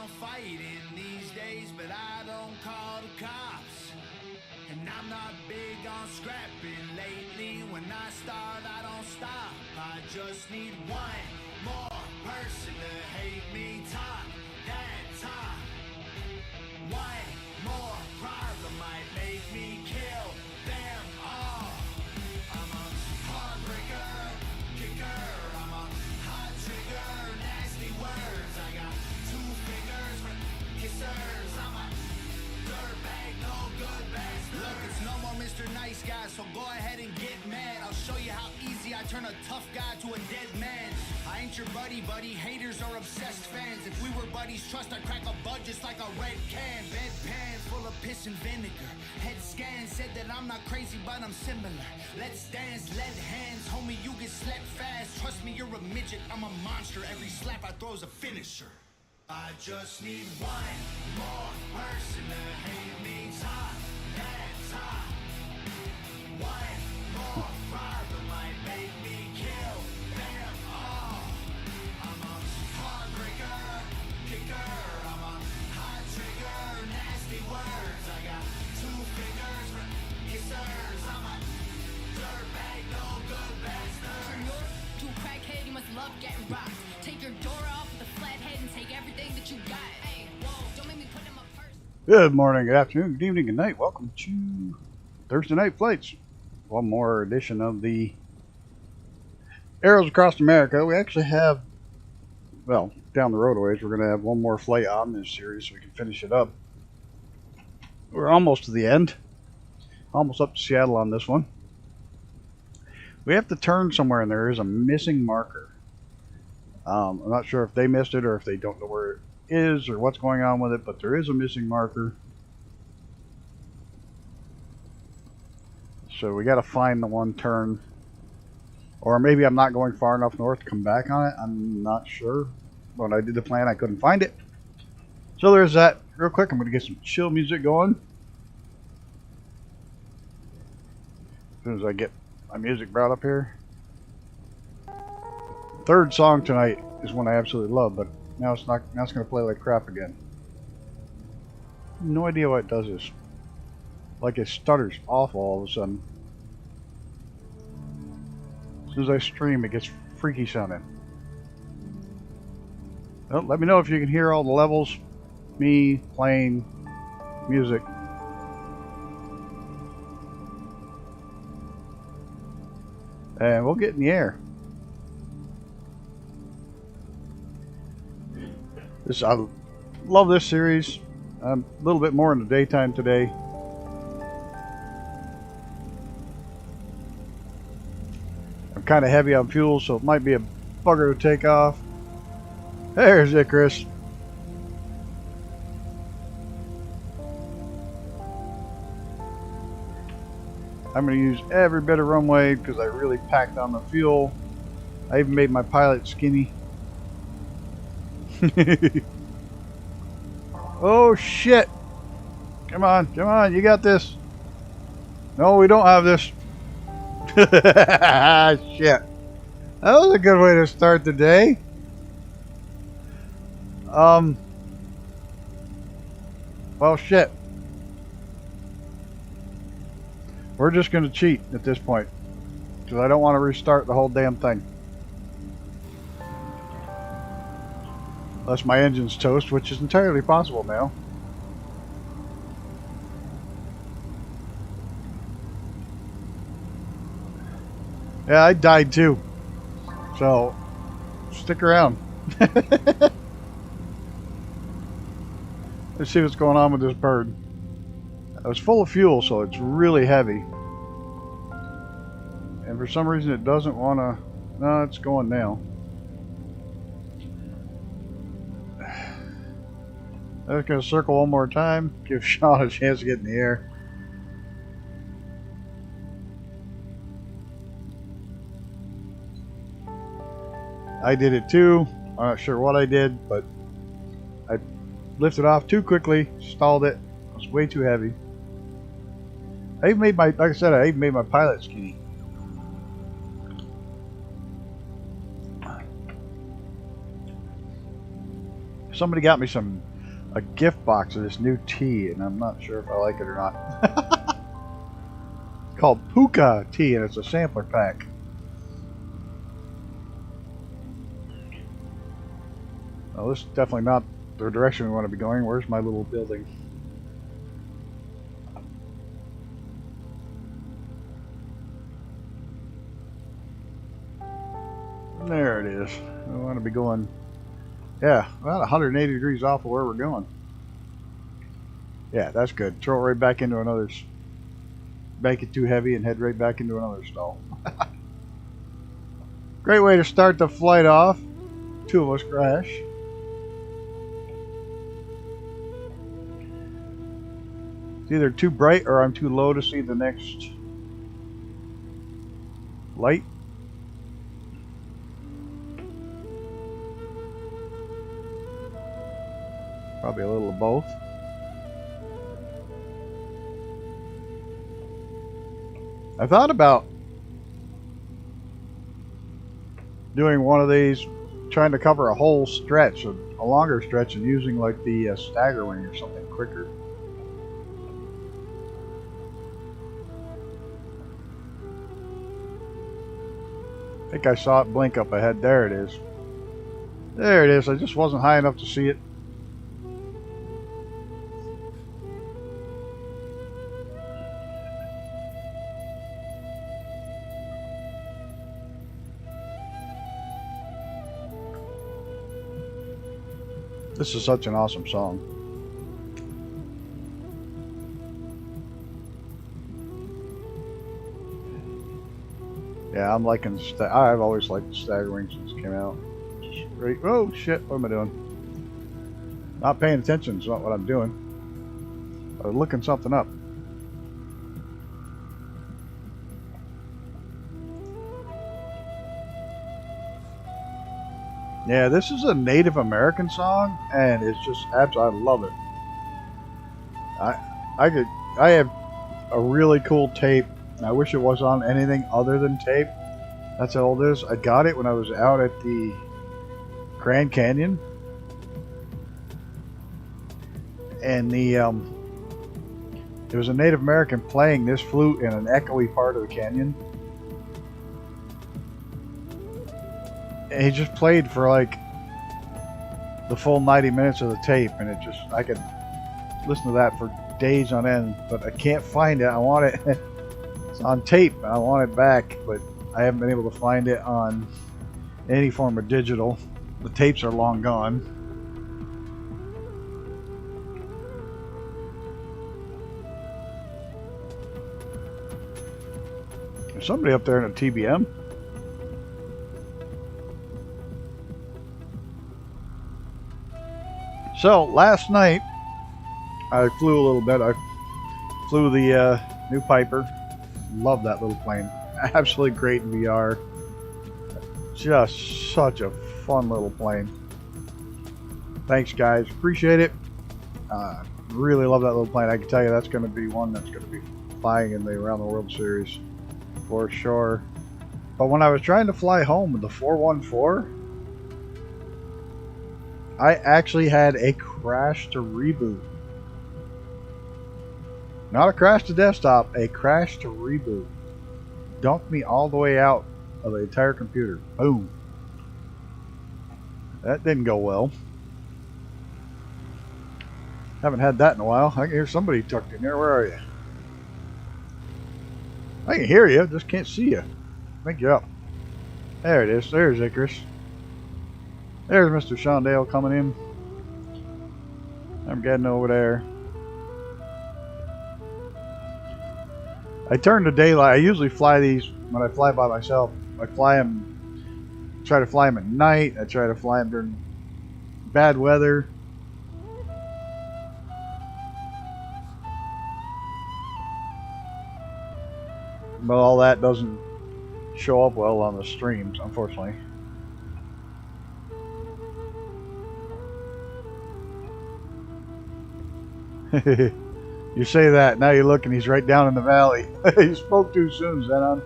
on fighting these days, but I don't call the cops. And I'm not big on scrapping lately. When I start, I don't stop. I just need one more person to hate me. Talk that talk. One more problem might make me kill them all. I'm a heartbreaker, kicker. I'm a hot trigger, nasty words. I got 2 fingers for kissers. I'm a dirtbag, no good bastard. Look, it's no more Mr. Nice Guy, so go ahead and get mad. I'll show you how easy I turn a tough guy to a dead man. I ain't your buddy. Haters are obsessed fans. If we were buddies, trust I'd crack a bud just like a red can. Bedpan full of piss and vinegar. Head scan said that I'm not crazy, but I'm similar. Let's dance, let hands, homie, you get slapped fast. Trust me, you're a midget, I'm a monster. Every slap I throw's a finisher. I just need one more person to hate me. Talk that talk. One more problem might make me kill them all. I'm a heartbreaker, kicker. I'm a hot trigger, nasty words. I got 2 fingers for kissers. I'm a dirtbag, no good bastard. To a crackhead, you must love getting rocked. Take your door off with a flat head and take everything that you got. Hey, whoa, don't make me put in my purse. Good morning, good afternoon, good evening, good night. Welcome to Thursday Night Flights. One more edition of the Arrows Across America. We actually have, well, down the road a ways, we're going to have one more flight on this series so we can finish it up. We're almost to the end. Almost up to Seattle on this one. We have to turn somewhere and there is a missing marker. I'm not sure if they missed it or if they don't know where it is or what's going on with it, but there is a missing marker. So we got to find the one turn. Or maybe I'm not going far enough north to come back on it. I'm not sure. When I did the plan, I couldn't find it. So there's that. Real quick, I'm going to get some chill music going. As soon as I get my music brought up here. Third song tonight is one I absolutely love, but now it's not. Now it's going to play like crap again. No idea why it does this. Like it stutters awful all of a sudden. As soon as I stream, it gets freaky sounding. Well, let me know if you can hear all the levels. Me playing music. And we'll get in the air. I love this series. I'm a little bit more in the daytime today. I'm kind of heavy on fuel, so it might be a bugger to take off. There's Icarus. I'm going to use every bit of runway because I really packed on the fuel. I even made my pilot skinny. Oh shit! Come on, come on, you got this. No, we don't have this. Shit. That was a good way to start the day. Well, shit. We're just going to cheat at this point. Because I don't want to restart the whole damn thing. Unless my engine's toast, which is entirely possible now. Yeah, I died too. So, stick around. Let's see what's going on with this bird. It was full of fuel, so it's really heavy. And for some reason it doesn't want to... No, it's going now. I'm just going to circle one more time. Give Sean a chance to get in the air. I did it too. I'm not sure what I did, but I lifted off too quickly, stalled it. It was way too heavy. I even made my, like I said, I even made my pilot skinny. Somebody got me some a gift box of this new tea, and I'm not sure if I like it or not. It's called Puka tea, and it's a sampler pack. Well, this is definitely not the direction we want to be going. Where's my little building? There it is. We want to be going, yeah, about 180 degrees off of where we're going. Yeah, that's good. Throw it right back into another, make it too heavy and head right back into another stall. Great way to start the flight off. Two of us crash. It's either too bright or I'm too low to see the next light. Probably a little of both. I thought about doing one of these, trying to cover a whole stretch, a longer stretch, and using like the stagger wing or something quicker. I think I saw it blink up ahead. There it is. There it is. I just wasn't high enough to see it. This is such an awesome song. Yeah, I'm liking. I've always liked the stagger wing since it came out. Just great. Oh shit! What am I doing? Not paying attention is not what I'm doing. I'm looking something up. Yeah, this is a Native American song, and it's just absolutely, I love it. I have a really cool tape. I wish it was on anything other than tape. That's how old it is. I got it when I was out at the Grand Canyon, and there was a Native American playing this flute in an echoey part of the canyon. And he just played for like the full 90 minutes of the tape, and it just, I could listen to that for days on end, but I can't find it. I want it. It's on tape. I want it back, but I haven't been able to find it on any form of digital. The tapes are long gone. There's somebody up there in a TBM. So last night I flew a little bit. I flew the new Piper. Love that little plane. Absolutely great in VR. Just such a fun little plane. Thanks guys, appreciate it. Really love that little plane. I can tell you that's going to be one that's going to be flying in the Around the World Series for sure. But when I was trying to fly home with the 414, I actually had a crash to reboot. Not a crash to desktop, a crash to reboot. Dumped me all the way out of the entire computer. Boom. That didn't go well. Haven't had that in a while. I can hear somebody tucked in there. Where are you? I can hear you, just can't see you. I think you're up. There it is. There's Icarus. There's Mr. Shondale coming in. I'm getting over there. I turn to daylight. I usually fly these when I fly by myself. I fly them, try to fly them at night. I try to fly them during bad weather. But all that doesn't show up well on the streams, unfortunately. You say that, now you look and he's right down in the valley. You spoke too soon, Zenon.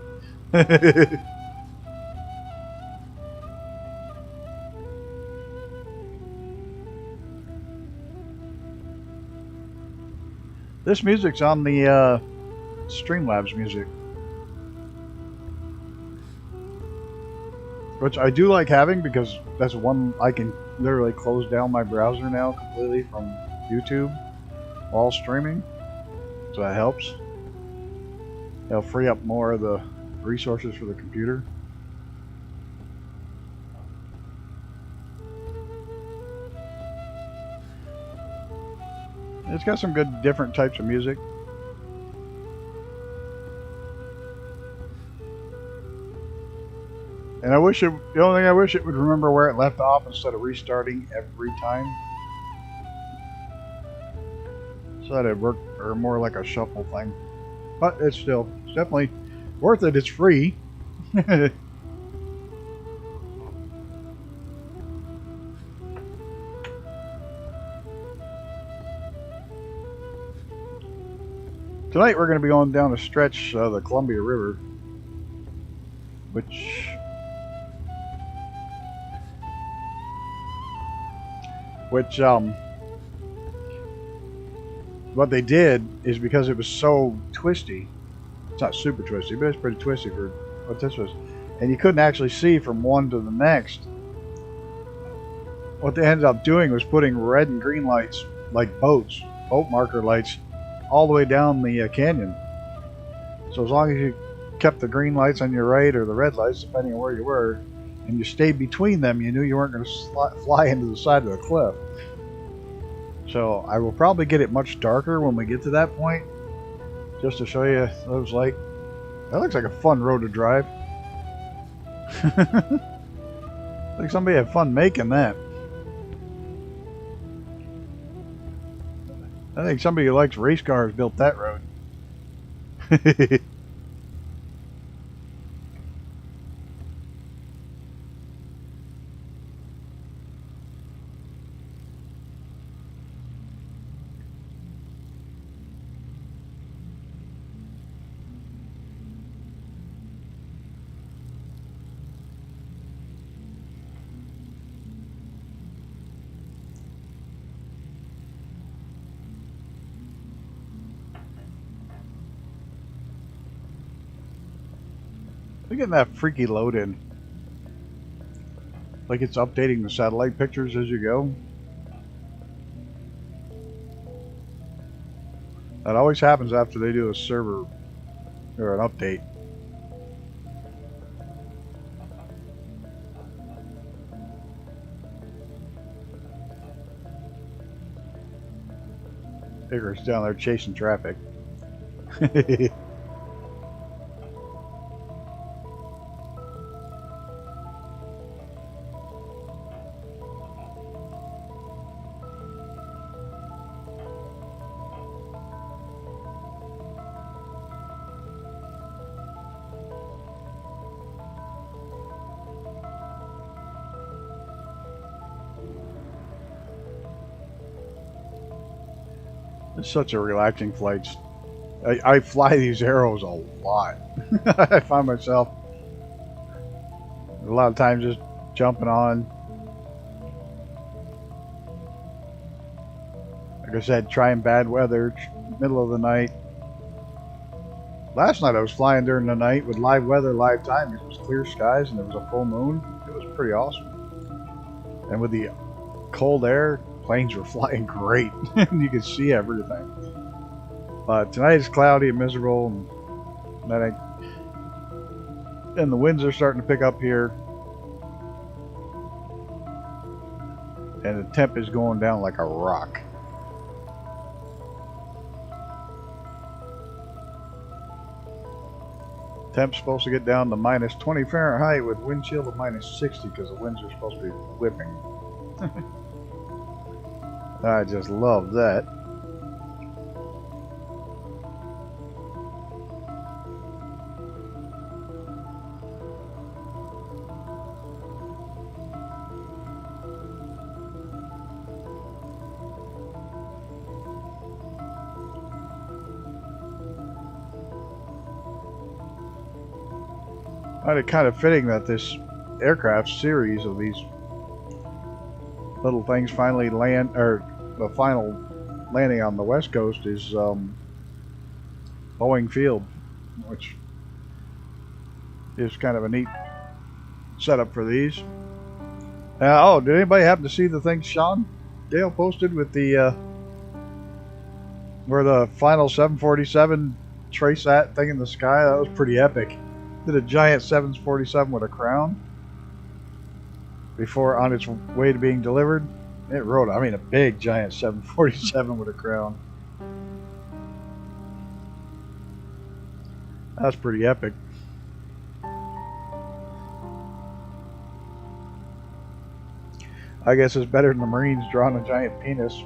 This music's on the Streamlabs music, which I do like having because that's one I can literally close down my browser now completely from YouTube while streaming, so that helps. It'll free up more of the resources for the computer. It's got some good different types of music. And I wish the only thing I wish it would remember where it left off instead of restarting every time. So that it worked, or more like a shuffle thing. But it's definitely worth it. It's free. Tonight we're going to be going down a stretch of the Columbia River, which what they did is because it was so twisty. It's not super twisty, but it's pretty twisty for what this was, and you couldn't actually see from one to the next. What they ended up doing was putting red and green lights, like boat marker lights, all the way down the canyon. So as long as you kept the green lights on your right or the red lights, depending on where you were, and you stayed between them, you knew you weren't going to fly into the side of the cliff. So I will probably get it much darker when we get to that point, just to show you what it was like. That looks like a fun road to drive. Like somebody had fun making that. I think somebody who likes race cars built that road. Look at that freaky load in. Like it's updating the satellite pictures as you go. That always happens after they do a server or an update. Icarus down there chasing traffic. It's such a relaxing flight. I fly these arrows a lot. I find myself a lot of times just jumping on. Like I said, trying bad weather, middle of the night. Last night I was flying during the night with live weather, live time. It was clear skies and there was a full moon. It was pretty awesome. And with the cold air, planes were flying great. And you could see everything. But tonight is cloudy and miserable, and the winds are starting to pick up here. And the temp is going down like a rock. Temp's supposed to get down to minus 20 Fahrenheit with wind chill of minus 60 because the winds are supposed to be whipping. I just love that. It's kind of fitting that this aircraft series of these little things finally land, or the final landing on the west coast is Boeing Field, which is kind of a neat setup for these. Oh, did anybody happen to see the thing Sean Dale posted with the where the final 747 trace that thing in the sky? That was pretty epic. Did a giant 747 with a crown before on its way to being delivered. It rode, I mean, a big giant 747 with a crown. That's pretty epic. I guess it's better than the Marines drawing a giant penis.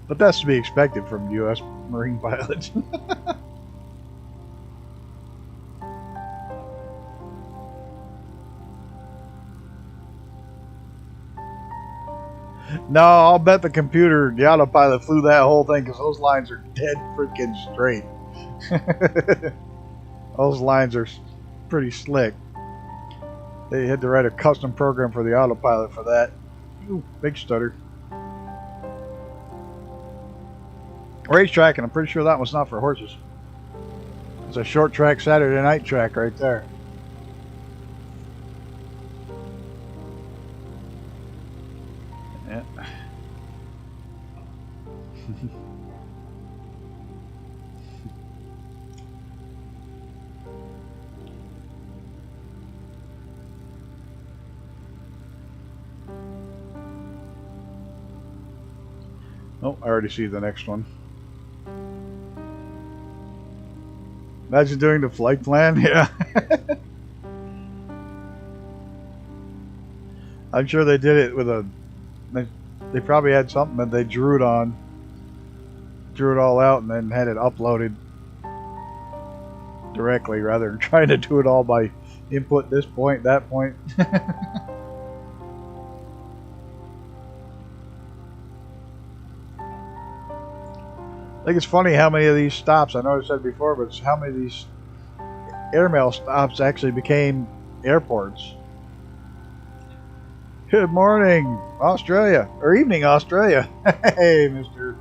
But that's to be expected from U.S. Marine pilots. No, I'll bet the computer, the autopilot flew that whole thing because those lines are dead freaking straight. Those lines are pretty slick. They had to write a custom program for the autopilot for that. Ooh, big stutter. Racetrack, and I'm pretty sure that one's not for horses. It's a short track Saturday night track right there. Yeah. Oh, I already see the next one. Imagine doing the flight plan, yeah. I'm sure they did it with a... They probably had something that they drew it on. Drew it all out and then had it uploaded directly rather than trying to do it all by input this point, that point. I think it's funny how many of these stops, I know I said it before, but it's how many of these airmail stops actually became airports. Good morning, Australia. Or evening, Australia. Hey, Mr.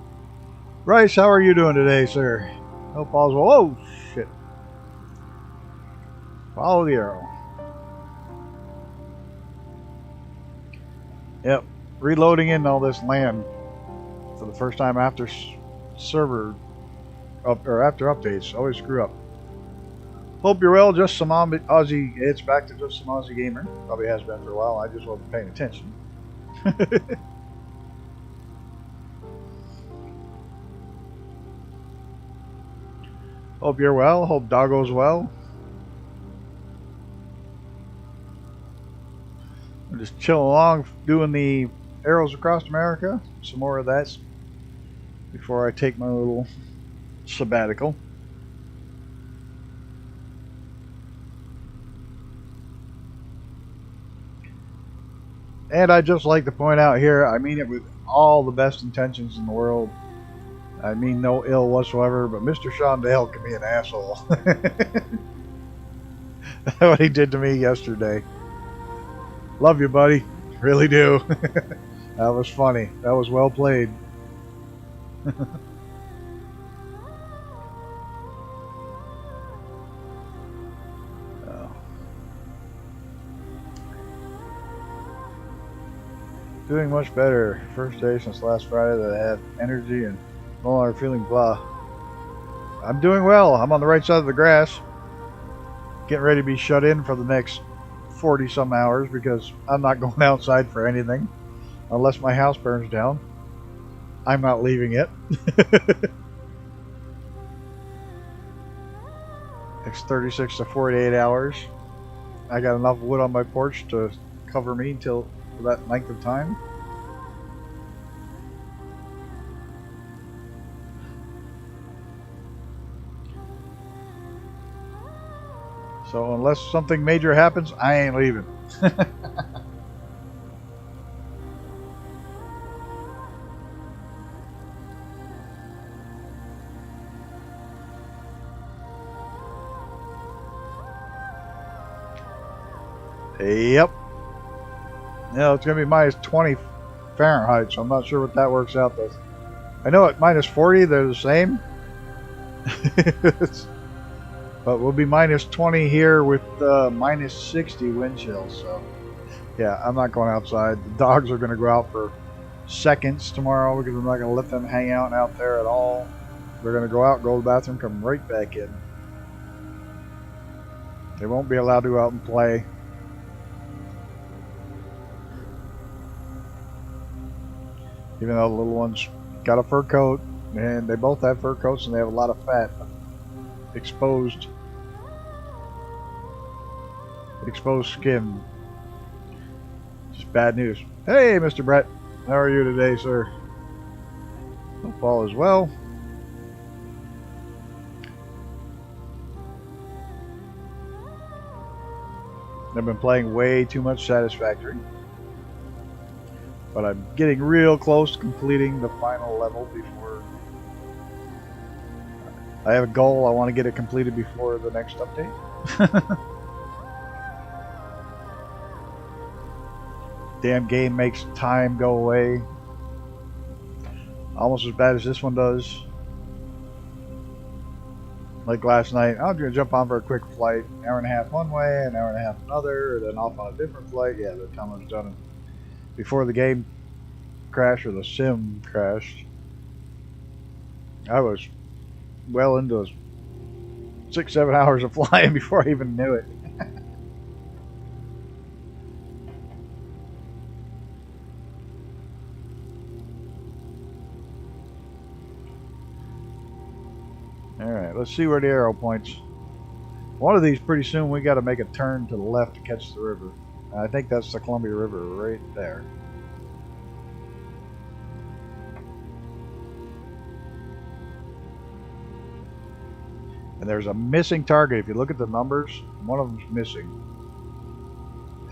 Rice, how are you doing today, sir? Hope all's well. Oh, shit. Follow the arrow. Yep. Reloading in all this land for the first time after server up or after updates. Always screw up. Hope you're well. Just some Aussie. It's back to just some Aussie gamer. Probably has been for a while. I just wasn't paying attention. Hope you're well. Hope Doggo's well. I'm just chilling along, doing the Arrows Across America. Some more of that before I take my little sabbatical. And I'd just like to point out here, I mean it with all the best intentions in the world. I mean no ill whatsoever, but Mr. Sean Dale can be an asshole. That's what he did to me yesterday. Love you, buddy. Really do. That was funny. That was well played. Doing much better. First day since last Friday that I had energy and no longer feeling blah. I'm doing well. I'm on the right side of the grass. Getting ready to be shut in for the next 40 some hours because I'm not going outside for anything unless my house burns down. I'm not leaving it. Next 36 to 48 hours. I got enough wood on my porch to cover me until that length of time. So unless something major happens, I ain't leaving. Yep. Yeah, it's gonna be minus 20 Fahrenheit, so I'm not sure what that works out to. I know at minus 40 they're the same. But we'll be minus 20 here with minus 60 wind chills. So yeah, I'm not going outside. The dogs are going to go out for seconds tomorrow because I'm not going to let them hang out there at all. They're going to go out, go to the bathroom, come right back in. They won't be allowed to go out and play. Even though the little ones got a fur coat, and they both have fur coats, and they have a lot of fat exposed skin. Just bad news. Hey, Mr. Brett, how are you today, sir? Hope all is well. I've been playing way too much Satisfactory, but I'm getting real close to completing the final level before I have a goal. I want to get it completed before the next update. Damn game makes time go away almost as bad as this one does. Like last night, I was going to jump on for a quick flight, an hour and a half one way, an hour and a half another, and then off on a different flight. Yeah, the time I was done before the game crashed, or the sim crashed, I was well into 6-7 hours of flying before I even knew it. Alright, let's see where the arrow points. One of these, pretty soon we got to make a turn to the left to catch the river. I think that's the Columbia River right there. And there's a missing target. If you look at the numbers, one of them's missing.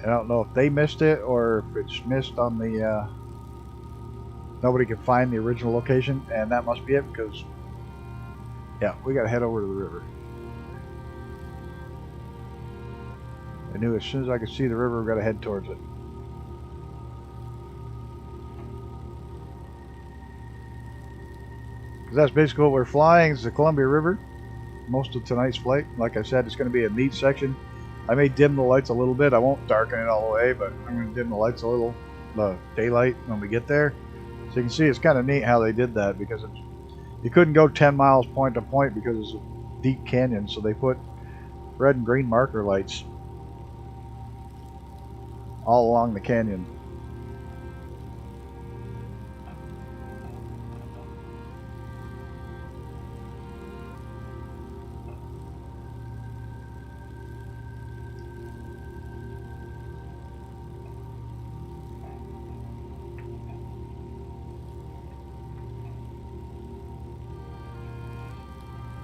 I don't know if they missed it or if it's missed on the nobody can find the original location, and that must be it, because yeah, we gotta head over to the river. I knew as soon as I could see the river, we gotta head towards it. Because that's basically what we're flying, is the Columbia River. Most of tonight's flight. Like I said, it's going to be a neat section. I may dim the lights a little bit. I won't darken it all the way, but I'm going to dim the lights a little, the daylight, when we get there. So you can see it's kind of neat how they did that, because it's, you couldn't go 10 miles point to point because it's a deep canyon, so they put red and green marker lights all along the canyon.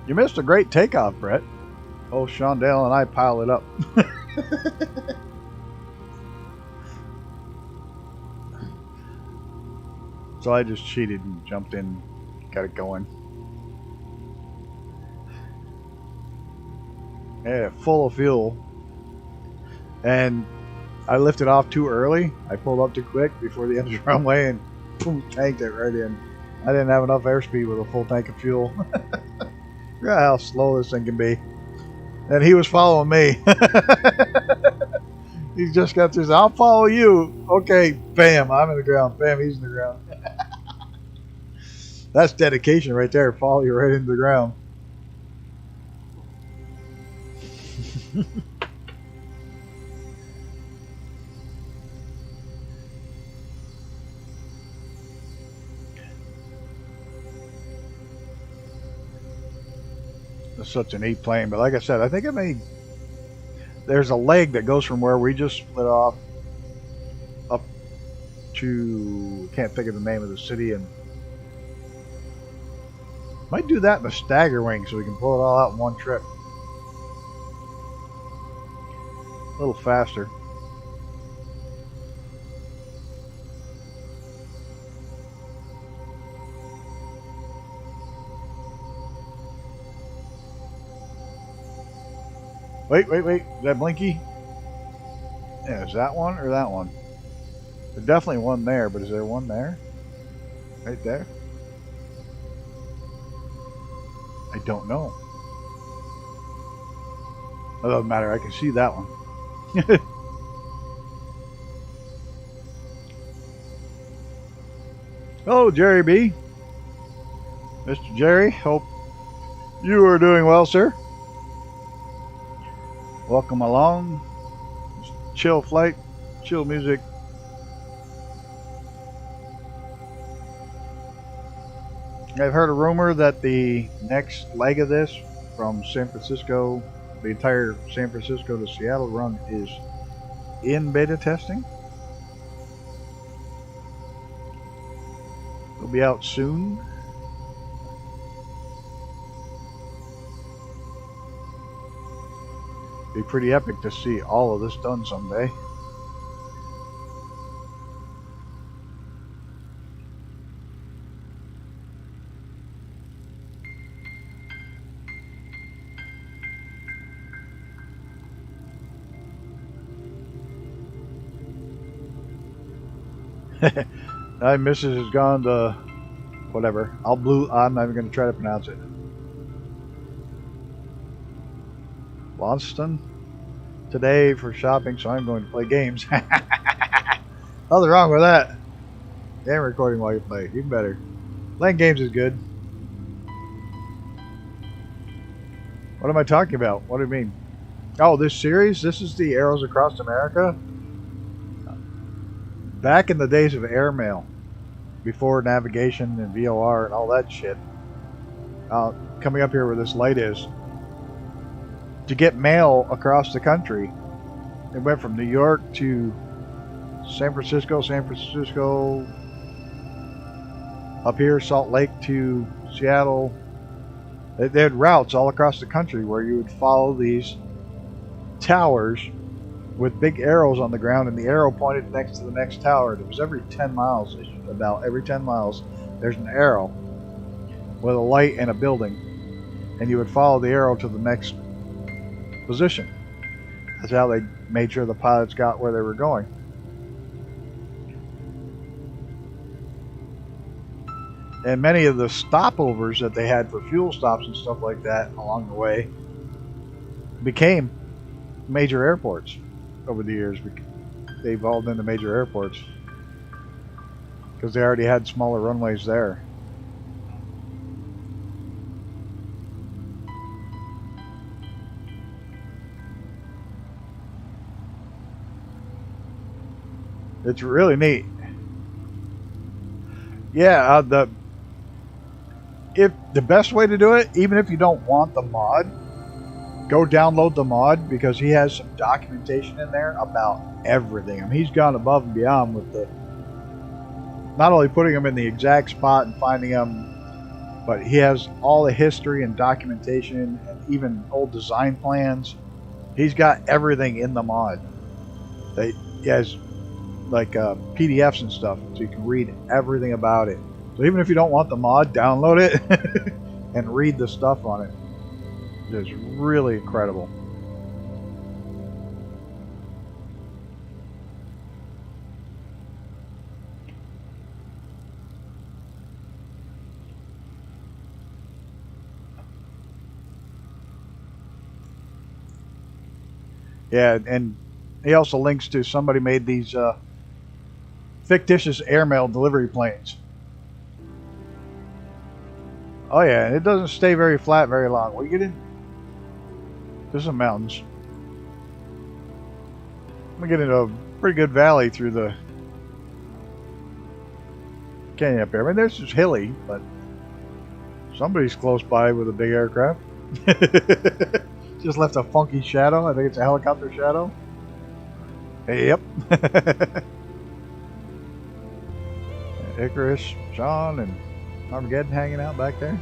You missed a great takeoff, Brett. Oh, Shondale and I pile it up. So I just cheated and jumped in, got it going. Yeah, full of fuel. And I lifted off too early. I pulled up too quick before the end of the runway and boom, tanked it right in. I didn't have enough airspeed with a full tank of fuel. Look at how slow this thing can be. And he was following me. He just got this, I'll follow you. Okay, bam, I'm in the ground. Bam, he's in the ground. That's dedication right there. Follow you right into the ground. It's such a neat plane, but like I said, I think it may. There's a leg that goes from where we just split off up to, can't think of the name of the city, and might do that in a stagger wing so we can pull it all out in one trip. A little faster. Wait. Is that Blinky? Yeah, is that one or that one? There's definitely one there, but is there one there? Right there? I don't know. It doesn't matter, I can see that one. Hello, Jerry B. Mr. Jerry, hope you are doing well, sir. Welcome along. Chill flight, chill music. I've heard a rumor that the next leg of this from San Francisco, the entire San Francisco to Seattle run is in beta testing. It'll be out soon. Be pretty epic to see all of this done someday. My missus has gone to whatever. I'm not even going to try to pronounce it. Boston today for shopping, so I'm going to play games. Nothing wrong with that. Game recording while you play, even better. Playing games is good. What am I talking about? What do you mean? Oh, this series? This is the Arrows Across America? Back in the days of airmail, before navigation and VOR and all that shit, coming up here where this light is, to get mail across the country, it went from New York to San Francisco, up here, Salt Lake to Seattle. They had routes all across the country where you would follow these towers with big arrows on the ground, and the arrow pointed next to the next tower. It was every 10 miles, about every 10 miles, there's an arrow with a light and a building, and you would follow the arrow to the next position. That's how they made sure the pilots got where they were going. And many of the stopovers that they had for fuel stops and stuff like that along the way became major airports over the years. They evolved into major airports because they already had smaller runways there. It's really neat. Yeah, the best way to do it, even if you don't want the mod, go download the mod, because he has some documentation in there about everything. I mean, he's gone above and beyond with the not only putting them in the exact spot and finding them, but he has all the history and documentation and even old design plans. He's got everything in the mod. He has like PDFs and stuff, so you can read everything about it. So even if you don't want the mod, download it and read the stuff on it. It's really incredible. Yeah, and he also links to somebody made these fictitious airmail delivery planes. Oh yeah, and it doesn't stay very flat very long. We get in. There's some mountains. We get into a pretty good valley through the canyon up here. I mean, there's just hilly, but somebody's close by with a big aircraft. Just left a funky shadow. I think it's a helicopter shadow. Yep. Icarus, Sean, and Armageddon hanging out back there.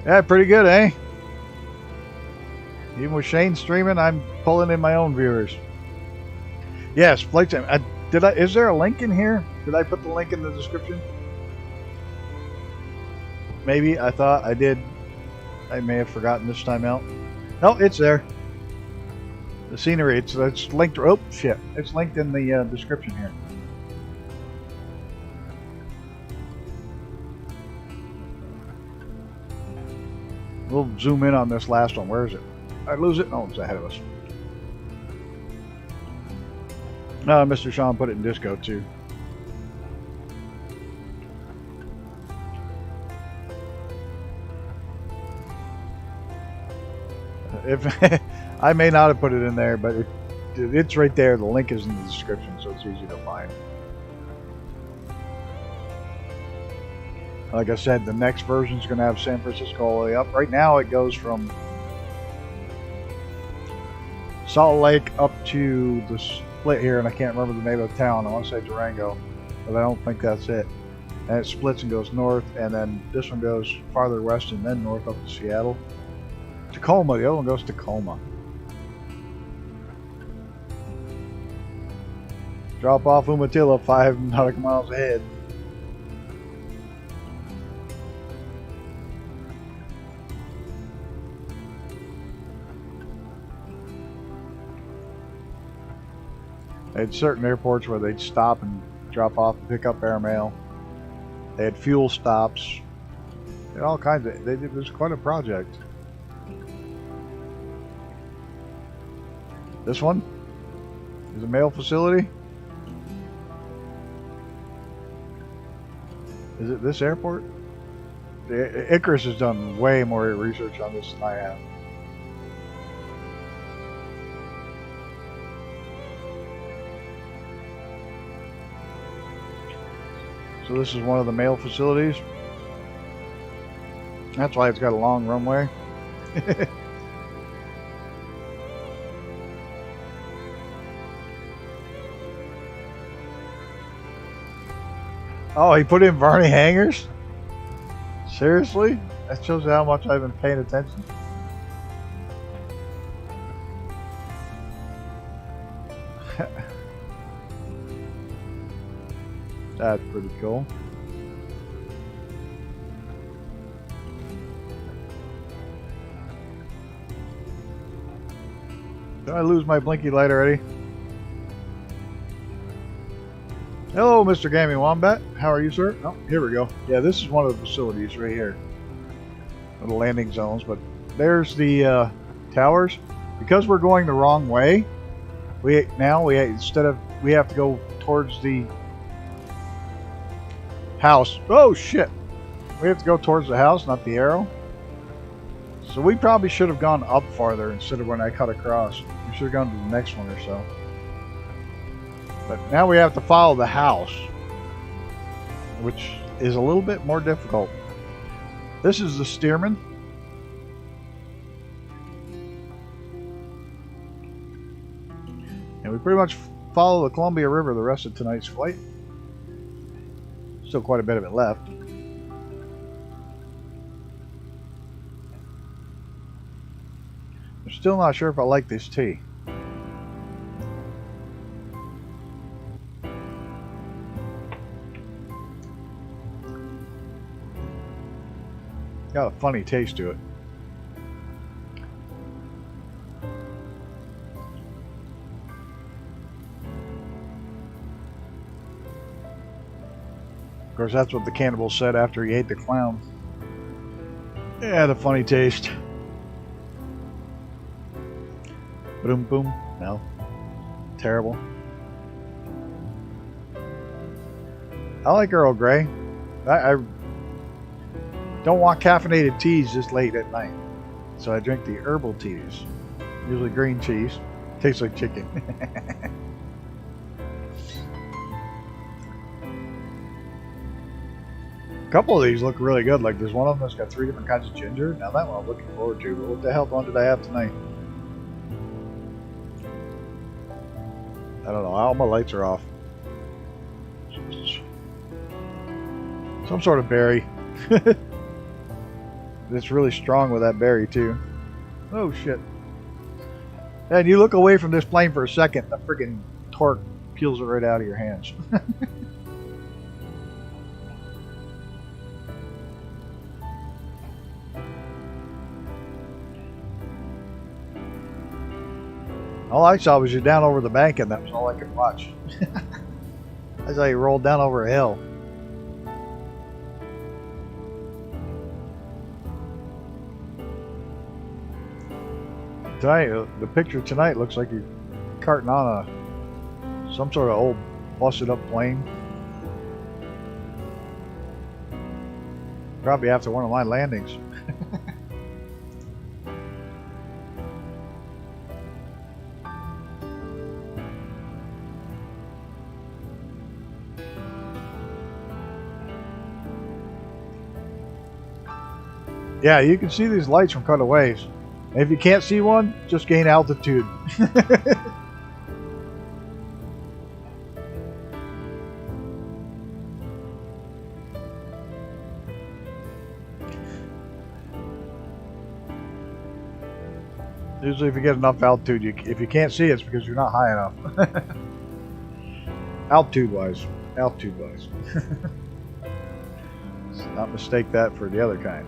Yeah, pretty good, eh? Even with Shane streaming, I'm pulling in my own viewers. Yes, flight time. Is there a link in here? Did I put the link in the description? Maybe. I thought I did. I may have forgotten this time out. No, it's there. The scenery, it's linked. Oh shit! It's linked in the description here. We'll zoom in on this last one. Where is it? I lose it. Oh, it's ahead of us. No, Mr. Sean put it in disco too. If I may not have put it in there, but it's right there. The link is in the description, so it's easy to find. Like I said, the next version is going to have San Francisco all the way up. Right now, it goes from Salt Lake up to the split here, and I can't remember the name of the town. I want to say Durango, but I don't think that's it. And it splits and goes north, and then this one goes farther west and then north up to Seattle. Tacoma, the other one goes to Tacoma. Drop off Umatilla 5 nautical miles ahead. They had certain airports where they'd stop and drop off and pick up airmail. They had fuel stops. They had all kinds of. It was quite a project. This one is a mail facility. Is it this airport? Icarus has done way more research on this than I have. So this is one of the mail facilities. That's why it's got a long runway. Oh, he put in Varney hangars? Seriously? That shows how much I've been paying attention. That's pretty cool. Did I lose my blinky light already? Hello, Mr. Gaming Wombat. How are you, sir? Oh, here we go. Yeah, this is one of the facilities right here. The landing zones, but there's the towers. Because we're going the wrong way, we have to go towards the house. Oh shit! We have to go towards the house, not the arrow. So we probably should have gone up farther instead of when I cut across. We should have gone to the next one or so. But now we have to follow the house, which is a little bit more difficult. This is the Stearman. And we pretty much follow the Columbia River the rest of tonight's flight. Still quite a bit of it left. I'm still not sure if I like this tea. Got a funny taste to it. Of course, that's what the cannibal said after he ate the clown. It had a funny taste. Boom, boom. No. Terrible. I like Earl Grey. I don't want caffeinated teas this late at night. So I drink the herbal teas. Usually green teas. Tastes like chicken. A couple of these look really good. Like there's one of them that's got 3 different kinds of ginger. Now that one I'm looking forward to. But what the hell one did I have tonight? I don't know. All my lights are off. Some sort of berry. It's really strong with that berry too. Oh shit. And you look away from this plane for a second, the friggin' torque peels it right out of your hands. All I saw was you down over the bank, and that was all I could watch. I saw you rolled down over a hill. Tonight, the picture tonight looks like you're carting on some sort of old busted up plane. Probably after one of my landings. Yeah, you can see these lights from cutaways. If you can't see one, just gain altitude. Usually if you get enough altitude, if you can't see it, it's because you're not high enough. Altitude-wise. Altitude-wise. Let's not mistake that for the other kind.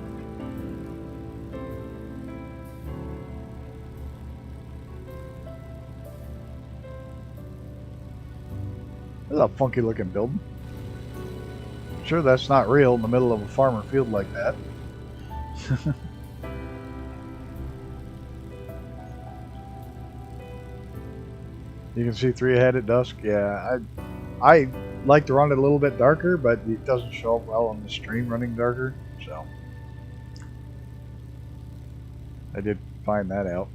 This is a funky looking building. I'm sure that's not real in the middle of a farmer field like that. You can see 3 ahead at dusk. Yeah, I like to run it a little bit darker, but it doesn't show up well on the stream running darker. So I did find that out.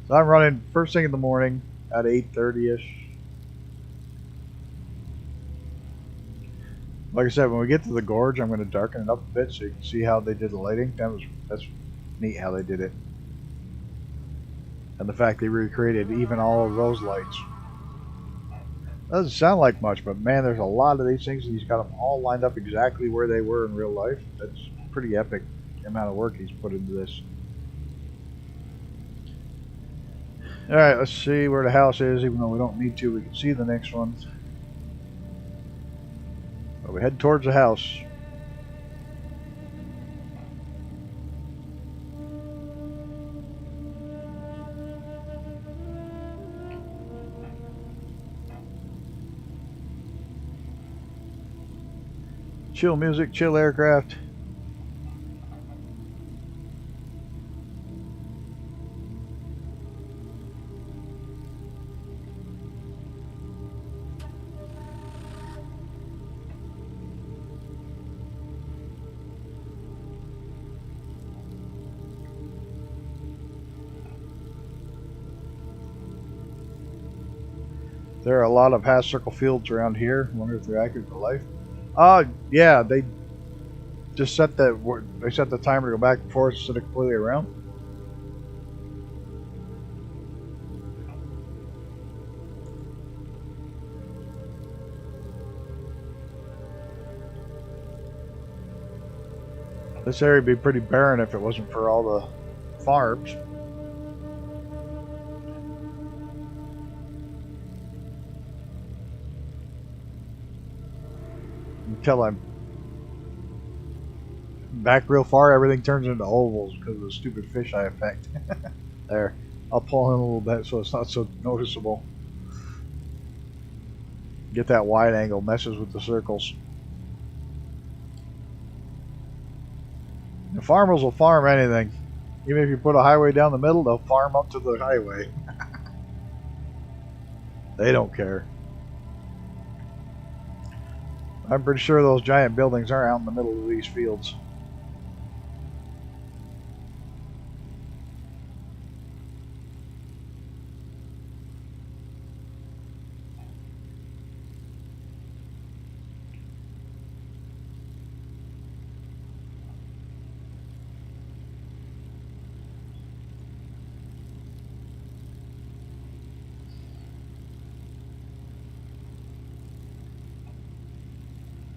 So I'm running first thing in the morning at 8:30ish. Like I said, when we get to the gorge, I'm going to darken it up a bit so you can see how they did the lighting. That's neat how they did it. And the fact they recreated even all of those lights. Doesn't sound like much, but man, there's a lot of these things, and he's got them all lined up exactly where they were in real life. That's pretty epic, the amount of work he's put into this. Alright, let's see where the house is. Even though we don't need to, we can see the next one. But we head towards the house. Chill music, chill aircraft. There are a lot of half circle fields around here. I wonder if they're accurate for life. Yeah, they just set the timer to go back and forth instead of completely around. This area would be pretty barren if it wasn't for all the farms. Until I'm back real far, everything turns into ovals because of the stupid fisheye effect. There, I'll pull in a little bit so it's not so noticeable. Get that wide angle, messes with the circles. The farmers will farm anything. Even if you put a highway down the middle, they'll farm up to the highway. They don't care. I'm pretty sure those giant buildings are out in the middle of these fields.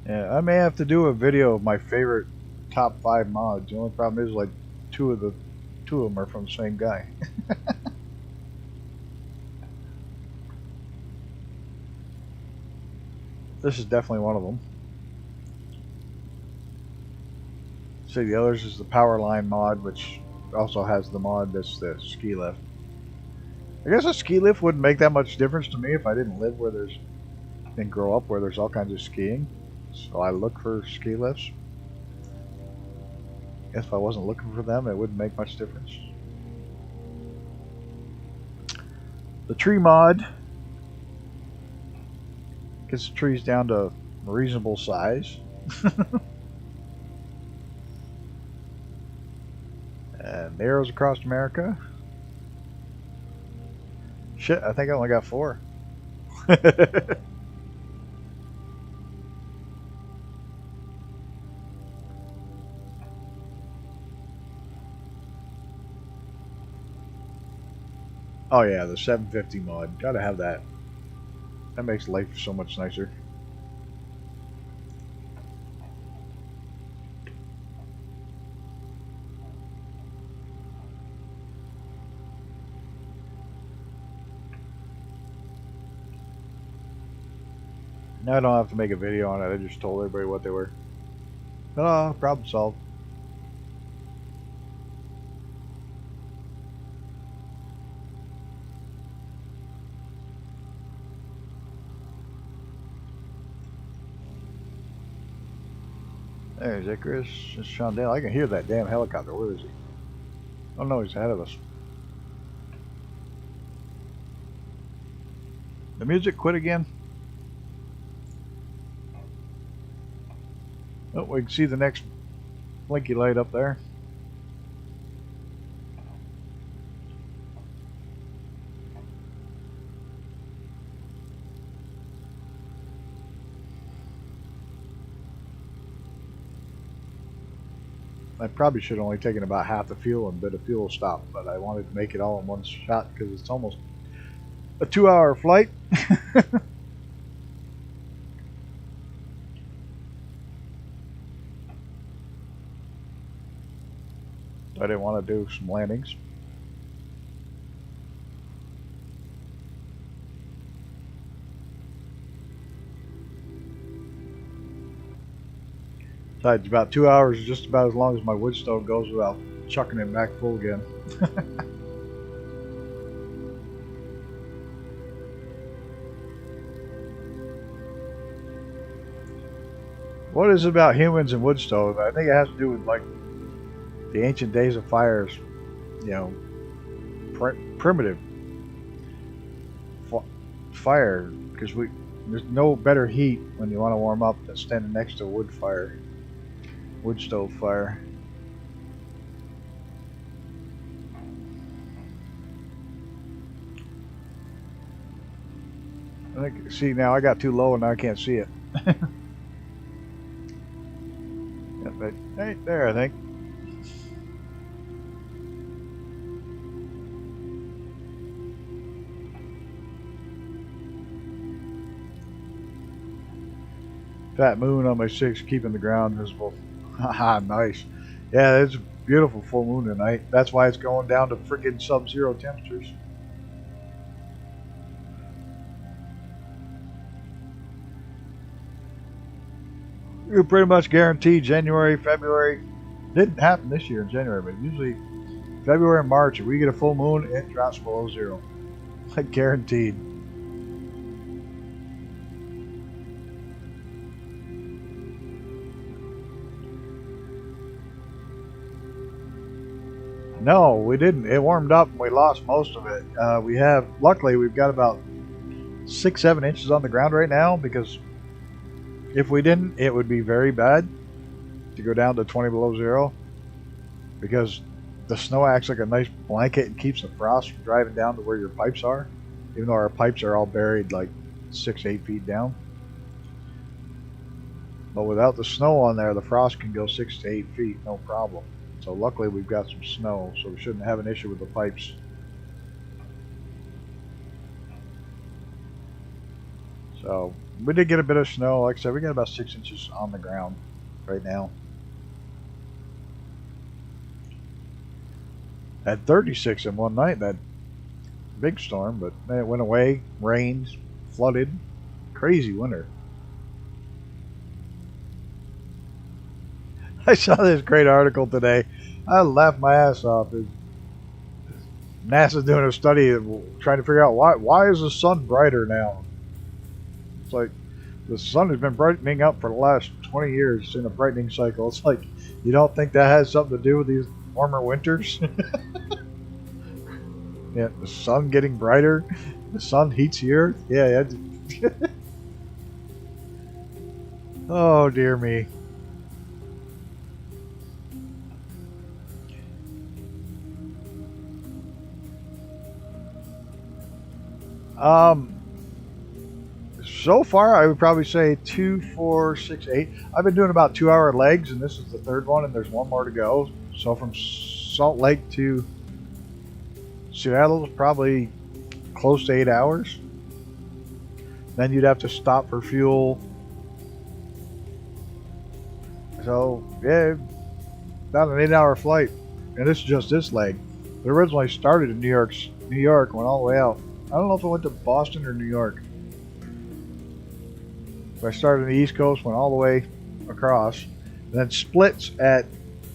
Yeah, I may have to do a video of my favorite top 5 mods. The only problem is like two of them are from the same guy. This is definitely one of them. See, the others is the power line mod, which also has the mod that's the ski lift. I guess a ski lift wouldn't make that much difference to me if I didn't live where there's and grow up where there's all kinds of skiing. So I look for ski lifts. If I wasn't looking for them, it wouldn't make much difference. The tree mod gets the trees down to a reasonable size. And arrows across America. Shit, I think I only got 4. Oh yeah, the 750 mod. Gotta have that. That makes life so much nicer. Now I don't have to make a video on it. I just told everybody what they were. Oh, problem solved. There's Icarus. It's Sean Dale. I can hear that damn helicopter. Where is he? Oh no, he's ahead of us. The music quit again. Oh, we can see the next blinky light up there. I probably should have only taken about half the fuel and bit of fuel stop, but I wanted to make it all in one shot because it's almost a 2-hour flight. I didn't want to do some landings. Besides, about 2 hours is just about as long as my wood stove goes without chucking it back full again. What is it about humans and wood stove? I think it has to do with like the ancient days of fires, you know, primitive fire, because there's no better heat when you want to warm up than standing next to a wood stove fire. I think, see, now I got too low and now I can't see it. But right there, I think. Fat moon on my 6, keeping the ground visible. Haha, nice. Yeah, it's a beautiful full moon tonight. That's why it's going down to freaking sub-zero temperatures. You're pretty much guaranteed January, February. Didn't happen this year in January, but usually February and March, if we get a full moon, it drops below 0. Like guaranteed. No, we didn't. It warmed up and we lost most of it. Luckily, we've got about 6-7 inches on the ground right now, because if we didn't, it would be very bad to go down to 20 below 0, because the snow acts like a nice blanket and keeps the frost from driving down to where your pipes are, even though our pipes are all buried like 6-8 feet down. But without the snow on there, the frost can go 6 to 8 feet, no problem. So luckily we've got some snow, so we shouldn't have an issue with the pipes. So we did get a bit of snow. Like I said, we got about 6 inches on the ground right now. At 36 in one night, that big storm, but then it went away, rained, flooded, crazy winter. I saw this great article today. I laughed my ass off. NASA's doing a study trying to figure out why is the sun brighter now. It's like the sun has been brightening up for the last 20 years in a brightening cycle. It's like, you don't think that has something to do with these warmer winters? Yeah, the sun getting brighter. The sun heats the earth. Yeah. Oh dear me. So far I would probably say 2, 4, 6, 8. I've been doing about 2-hour legs, and this is the third one, and there's one more to go. So from Salt Lake to Seattle is probably close to 8 hours. Then you'd have to stop for fuel. So yeah, about an 8-hour flight, and this is just this leg. It originally started in New York, went all the way out. I don't know if it went to Boston or New York. But I started on the East Coast, went all the way across, and then splits at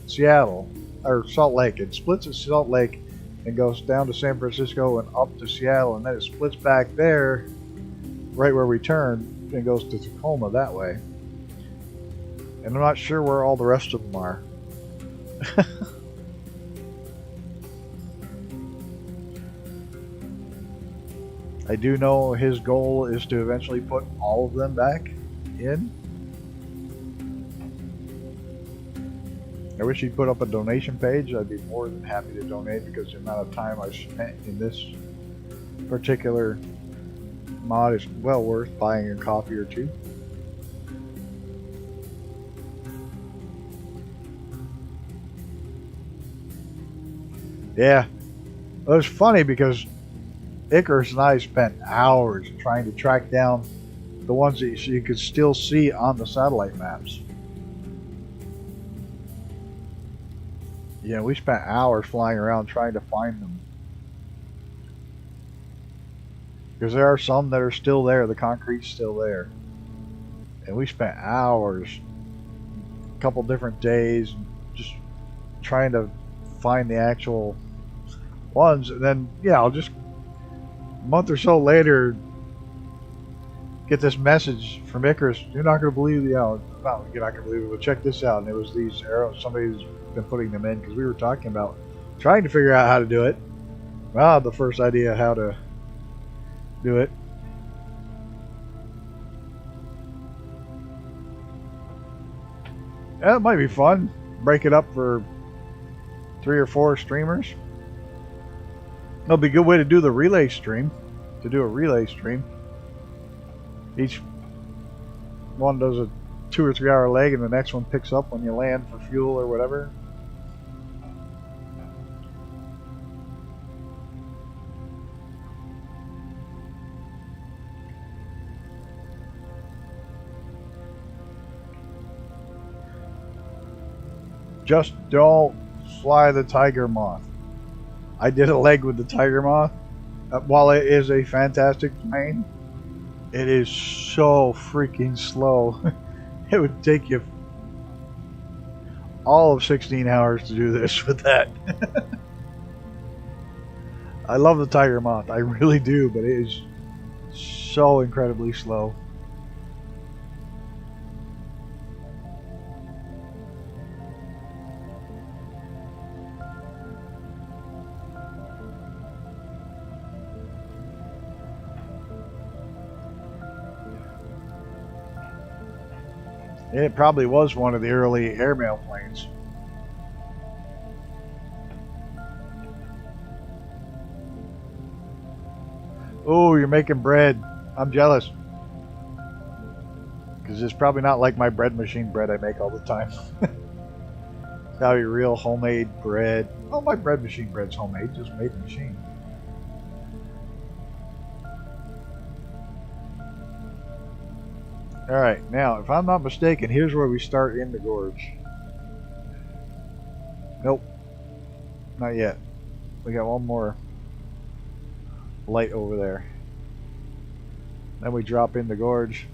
Seattle, or Salt Lake. It splits at Salt Lake and goes down to San Francisco and up to Seattle, and then it splits back there, right where we turn, and goes to Tacoma that way. And I'm not sure where all the rest of them are. I do know his goal is to eventually put all of them back in. I wish he'd put up a donation page. I'd be more than happy to donate, because the amount of time I spent in this particular mod is well worth buying a coffee or two. Yeah, it was funny because Icarus and I spent hours trying to track down the ones that you could still see on the satellite maps. Yeah, we spent hours flying around trying to find them. Because there are some that are still there, the concrete's still there. And we spent hours, a couple different days, just trying to find the actual ones. And then, yeah, I'll just a month or so later get this message from Icarus. You're not going to believe you're not going to believe it, but check this out. And it was these arrows. Somebody's been putting them in, because we were talking about trying to figure out how to do it. Well, I had the first idea how to do it. Yeah, it might be fun. Break it up for 3 or 4 streamers. That'll be a good way to do the relay stream. Each one does a 2 or 3 hour leg, and the next one picks up when you land for fuel or whatever. Just don't fly the Tiger Moth. I did a leg with the Tiger Moth. While it is a fantastic plane, it is so freaking slow. It would take you all of 16 hours to do this with that. I love the Tiger Moth, I really do, but it is so incredibly slow. It probably was one of the early airmail planes. Oh, you're making bread. I'm jealous. Because it's probably not like my bread machine bread I make all the time. It's gotta be real homemade bread. Oh, my bread machine bread's homemade, just made the machine. Alright, now, if I'm not mistaken, here's where we start in the gorge. Nope. Not yet. We got one more light over there. Then we drop in the gorge.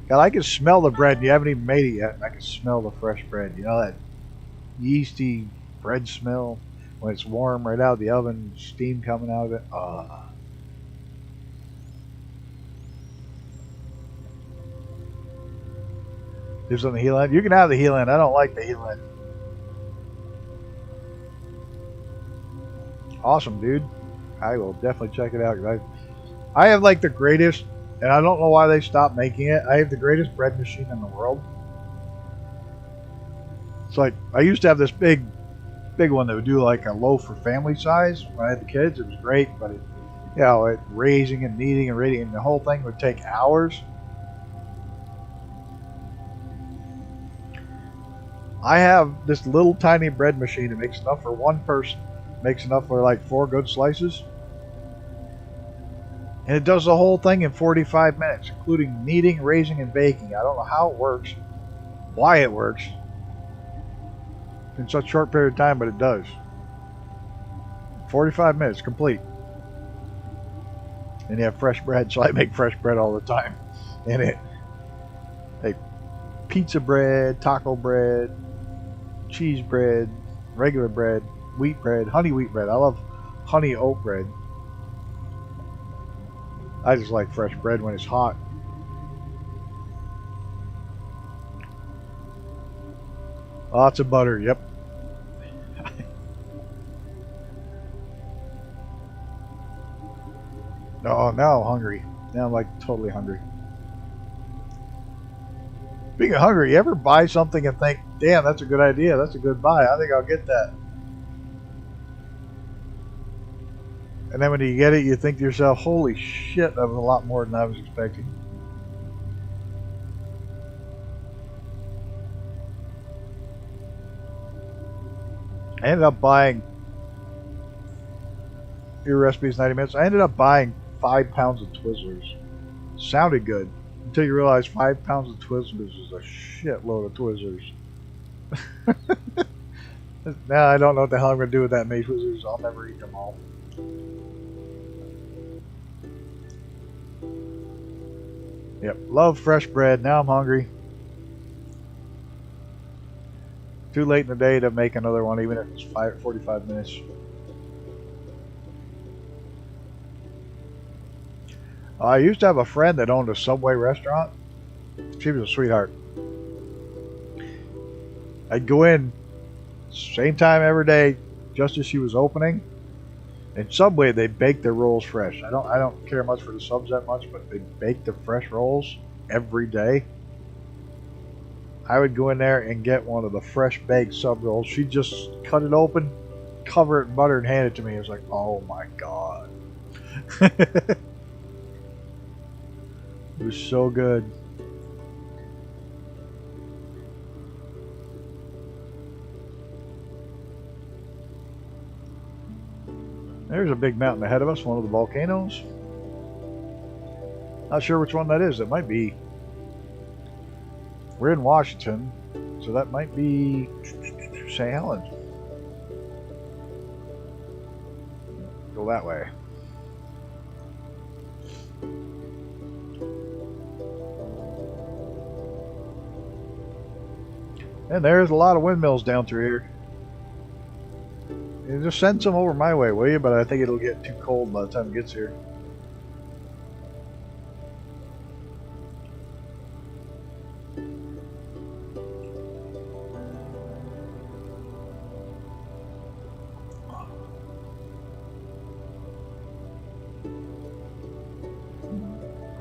God, I can smell the bread, and you haven't even made it yet. I can smell the fresh bread. You know that yeasty bread smell? when it's warm right out of the oven, steam coming out of it. Do something heel end. You can have the heel end. I don't like the heel end. Awesome, dude. I will definitely check it out. I have like the greatest, and I don't know why they stopped making it. I have the greatest bread machine in the world. It's like, I used to have this big one that would do like a loaf for family size when I had the kids. It was great, but it, raising and kneading and rating, and the whole thing would take hours. I have this little tiny bread machine that makes enough for one person. Makes enough for like 4 good slices. And it does the whole thing in 45 minutes, including kneading, raising, and baking. I don't know how it works, why it works in such a short period of time, but it does. 45 minutes complete. And you have fresh bread, so I make fresh bread all the time in it. Like pizza bread, taco bread, cheese bread, regular bread, wheat bread, honey wheat bread. I love honey oat bread. I just like fresh bread when it's hot. Lots of butter, yep. Oh, now I'm hungry. Now I'm like totally hungry. Speaking of hungry, you ever buy something and think, damn, that's a good idea, that's a good buy, I think I'll get that. And then when you get it, you think to yourself, holy shit, that was a lot more than I was expecting. I ended up buying, your recipe's 90 minutes, I ended up buying 5 pounds of Twizzlers. Sounded good, until you realize 5 pounds of Twizzlers is a shitload of Twizzlers. Now I don't know what the hell I'm going to do with that many Twizzlers. I'll never eat them all. Yep, love fresh bread. Now I'm hungry. Too late in the day to make another one, even if it's 45 minutes. I used to have a friend that owned a Subway restaurant. She was a sweetheart. I'd go in same time every day, just as she was opening. And Subway, they bake their rolls fresh. I don't care much for the subs that much, but they bake the fresh rolls every day. I would go in there and get one of the fresh baked sub rolls. She'd just cut it open, cover it in butter, and hand it to me. It was like, oh my god. It was so good. There's a big mountain ahead of us, one of the volcanoes. Not sure which one that is. It might be. We're in Washington, so that might be St. Helens. Go that way. And there's a lot of windmills down through here. You just send some over my way, will you? But I think it'll get too cold by the time it gets here.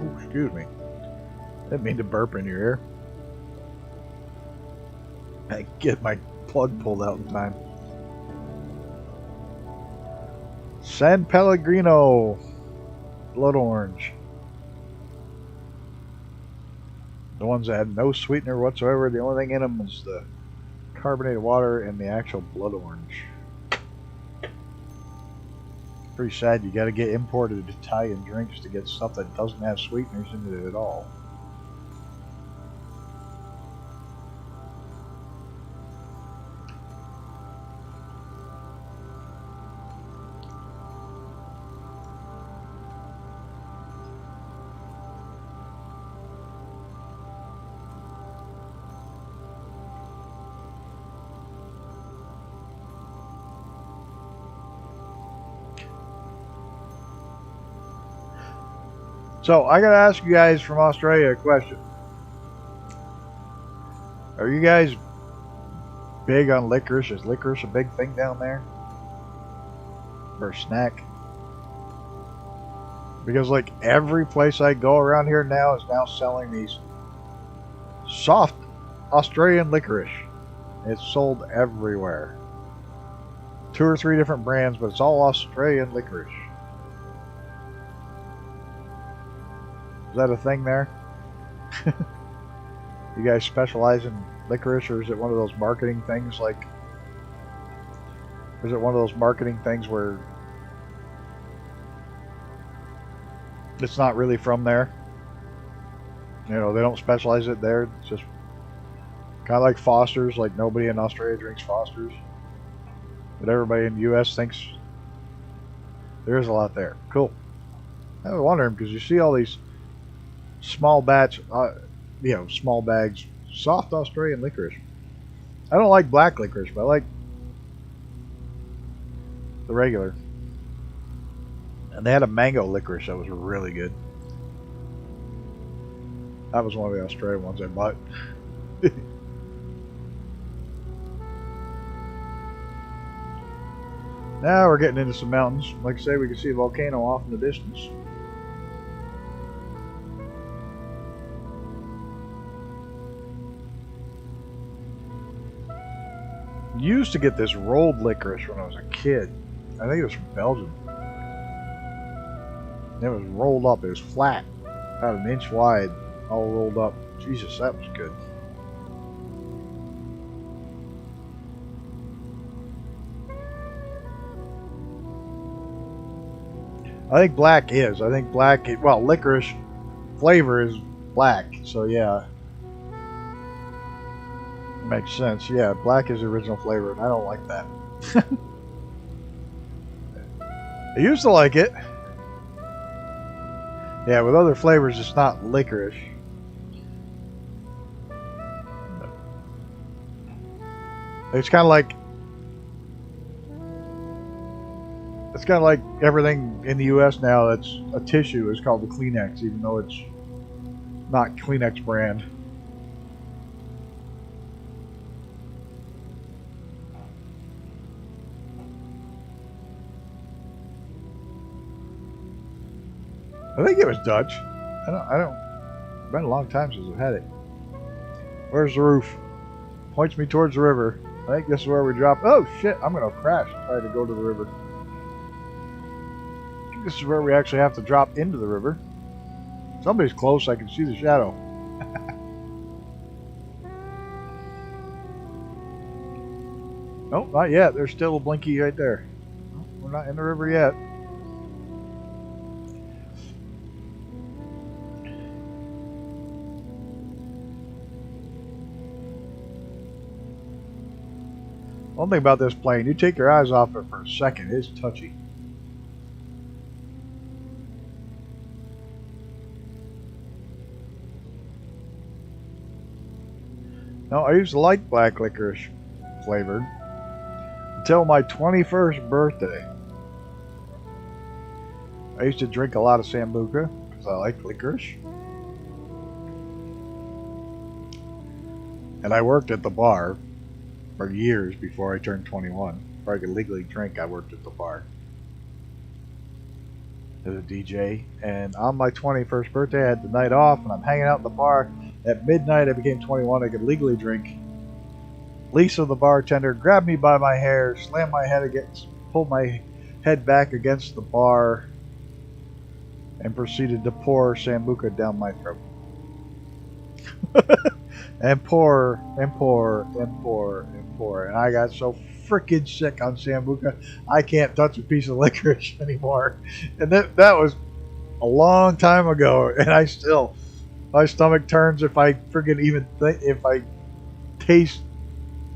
Ooh, excuse me. Didn't mean to burp in your ear. I get my plug pulled out in time. San Pellegrino, blood orange. The ones that had no sweetener whatsoever. The only thing in them is the carbonated water and the actual blood orange. Pretty sad. You got to get imported Italian drinks to get stuff that doesn't have sweeteners in it at all. So I gotta ask you guys from Australia a question. Are you guys big on licorice? Is licorice a big thing down there? For a snack? Because like every place I go around here now is now selling these soft Australian licorice. It's sold everywhere. 2 or 3 different brands, but it's all Australian licorice. Is that a thing there? You guys specialize in licorice, or is it one of those marketing things like... Is it one of those marketing things where it's not really from there? You know, they don't specialize it there. It's just kind of like Foster's, like nobody in Australia drinks Foster's. But everybody in the U.S. thinks there is a lot there. Cool. I was wondering, because you see all these small batch, small bags, soft Australian licorice. I don't like black licorice, but I like the regular. And they had a mango licorice that was really good. That was one of the Australian ones I bought. Now we're getting into some mountains. Like I say, we can see a volcano off in the distance. Used to get this rolled licorice when I was a kid. I think it was from Belgium. It was rolled up. It was flat, about 1 inch wide, all rolled up. Jesus, that was good. I think black is. I think black, well, licorice flavor is black, so yeah. Makes sense. Yeah, black is the original flavor, and I don't like that. I used to like it. Yeah, with other flavors, it's not licorice. It's kind of like... It's kind of like everything in the U.S. now that's a tissue is called the Kleenex, even though it's not Kleenex brand. I think it was Dutch. I don't. It's been a long time since I've had it. Where's the roof? Points me towards the river. I think this is where we drop. Oh shit! I'm gonna crash. Try to go to the river. I think this is where we actually have to drop into the river. Somebody's close. I can see the shadow. Nope, not yet. There's still a blinky right there. We're not in the river yet. One thing about this plane, you take your eyes off it for a second, it's touchy. No, I used to like black licorice flavored until my 21st birthday. I used to drink a lot of Sambuca because I like licorice. And I worked at the bar for years before I turned 21. Before I could legally drink, I worked at the bar as a DJ. And on my 21st birthday, I had the night off, and I'm hanging out in the bar. At midnight, I became 21. I could legally drink. Lisa, the bartender, grabbed me by my hair, slammed my head against, pulled my head back against the bar, and proceeded to pour Sambuca down my throat. And pour, and pour, and pour, and pour. And I got so freaking sick on Sambuca, I can't touch a piece of licorice anymore. And that was a long time ago, and I still, my stomach turns if I freaking even if I taste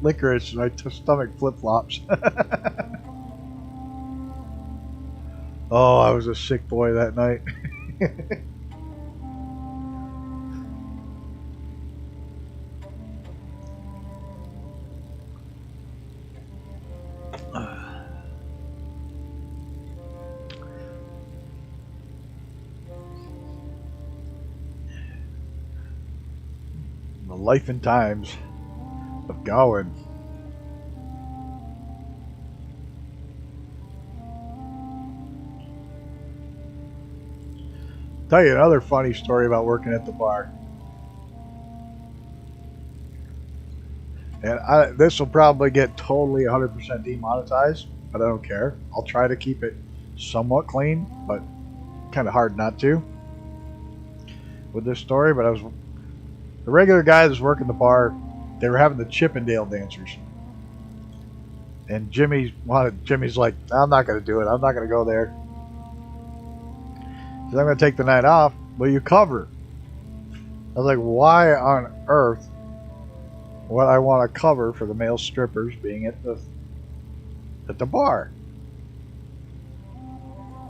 licorice, my stomach flip-flops. Oh, I was a sick boy that night. The life and times of Gawain. Tell you another funny story about working at the bar. And this will probably get totally 100% demonetized, but I don't care. I'll try to keep it somewhat clean, but kind of hard not to with this story. But the regular guy that's working the bar, they were having the Chippendale dancers. And Jimmy's like, I'm not going to do it. I'm not going to go there. He said, I'm going to take the night off. Will you cover? I was like, why on earth would I want to cover for the male strippers being at the bar?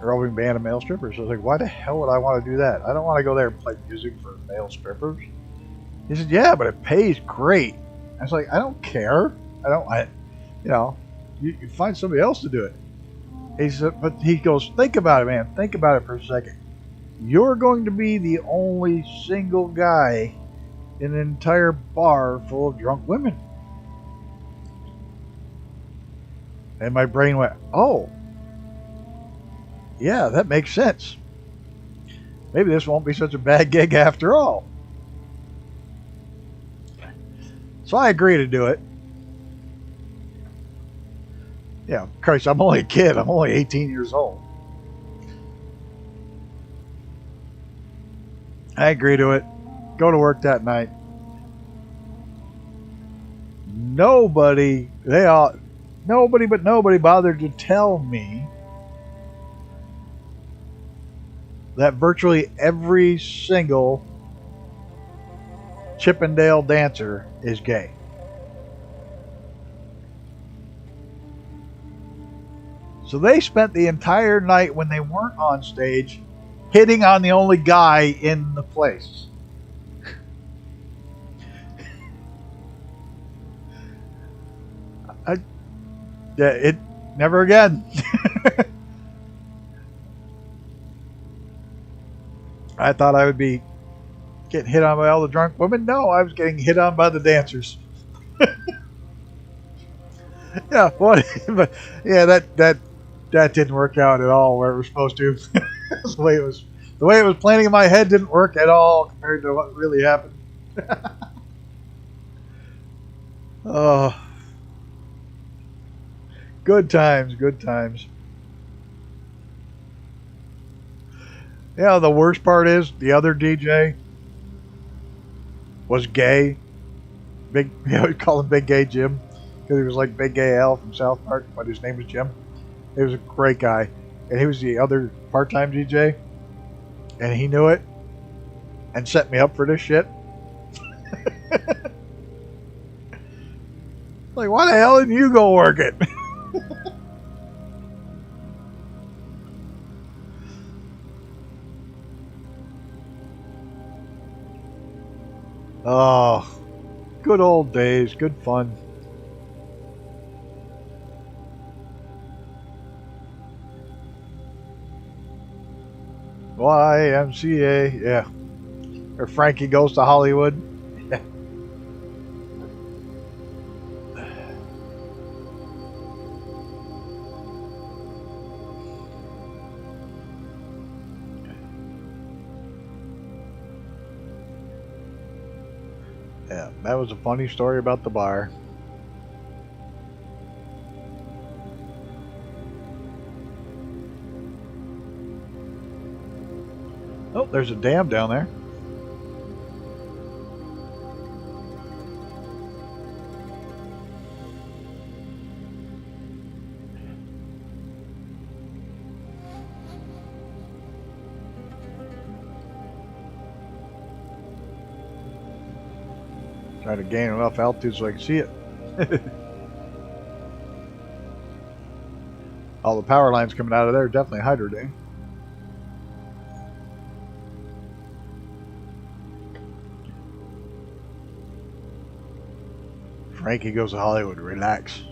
A roving band of male strippers. I was like, why the hell would I want to do that? I don't want to go there and play music for male strippers. He said, yeah, but it pays great. I was like, I don't care. You find somebody else to do it. He said, but he goes, think about it, man. Think about it for a second. You're going to be the only single guy in an entire bar full of drunk women. And my brain went, oh, yeah, that makes sense. Maybe this won't be such a bad gig after all. So I agree to do it. Yeah, Christ, I'm only a kid. I'm only 18 years old. I agree to it. Go to work that night. Nobody bothered to tell me that virtually every single Chippendale dancer is gay. So they spent the entire night when they weren't on stage hitting on the only guy in the place. It never again. I thought I would be getting hit on by all the drunk women. No, I was getting hit on by the dancers. Yeah, what? But yeah, that didn't work out at all where it was supposed to. The way it was planning in my head didn't work at all compared to what really happened. Oh, good times, good times. Yeah, the worst part is the other DJ was gay. Big, we call him Big Gay Jim because he was like Big Gay Al from South Park, but his name was Jim. He was a great guy, and he was the other part-time DJ, and he knew it and set me up for this shit. Like, why the hell didn't you go work it? Oh, good old days, good fun. YMCA, yeah. Or Frankie Goes to Hollywood. Yeah. Yeah, that was a funny story about the bar. Oh, there's a dam down there. Try to gain enough altitude so I can see it. All the power lines coming out of there are definitely hydro dam. Frankie Goes to Hollywood. Relax.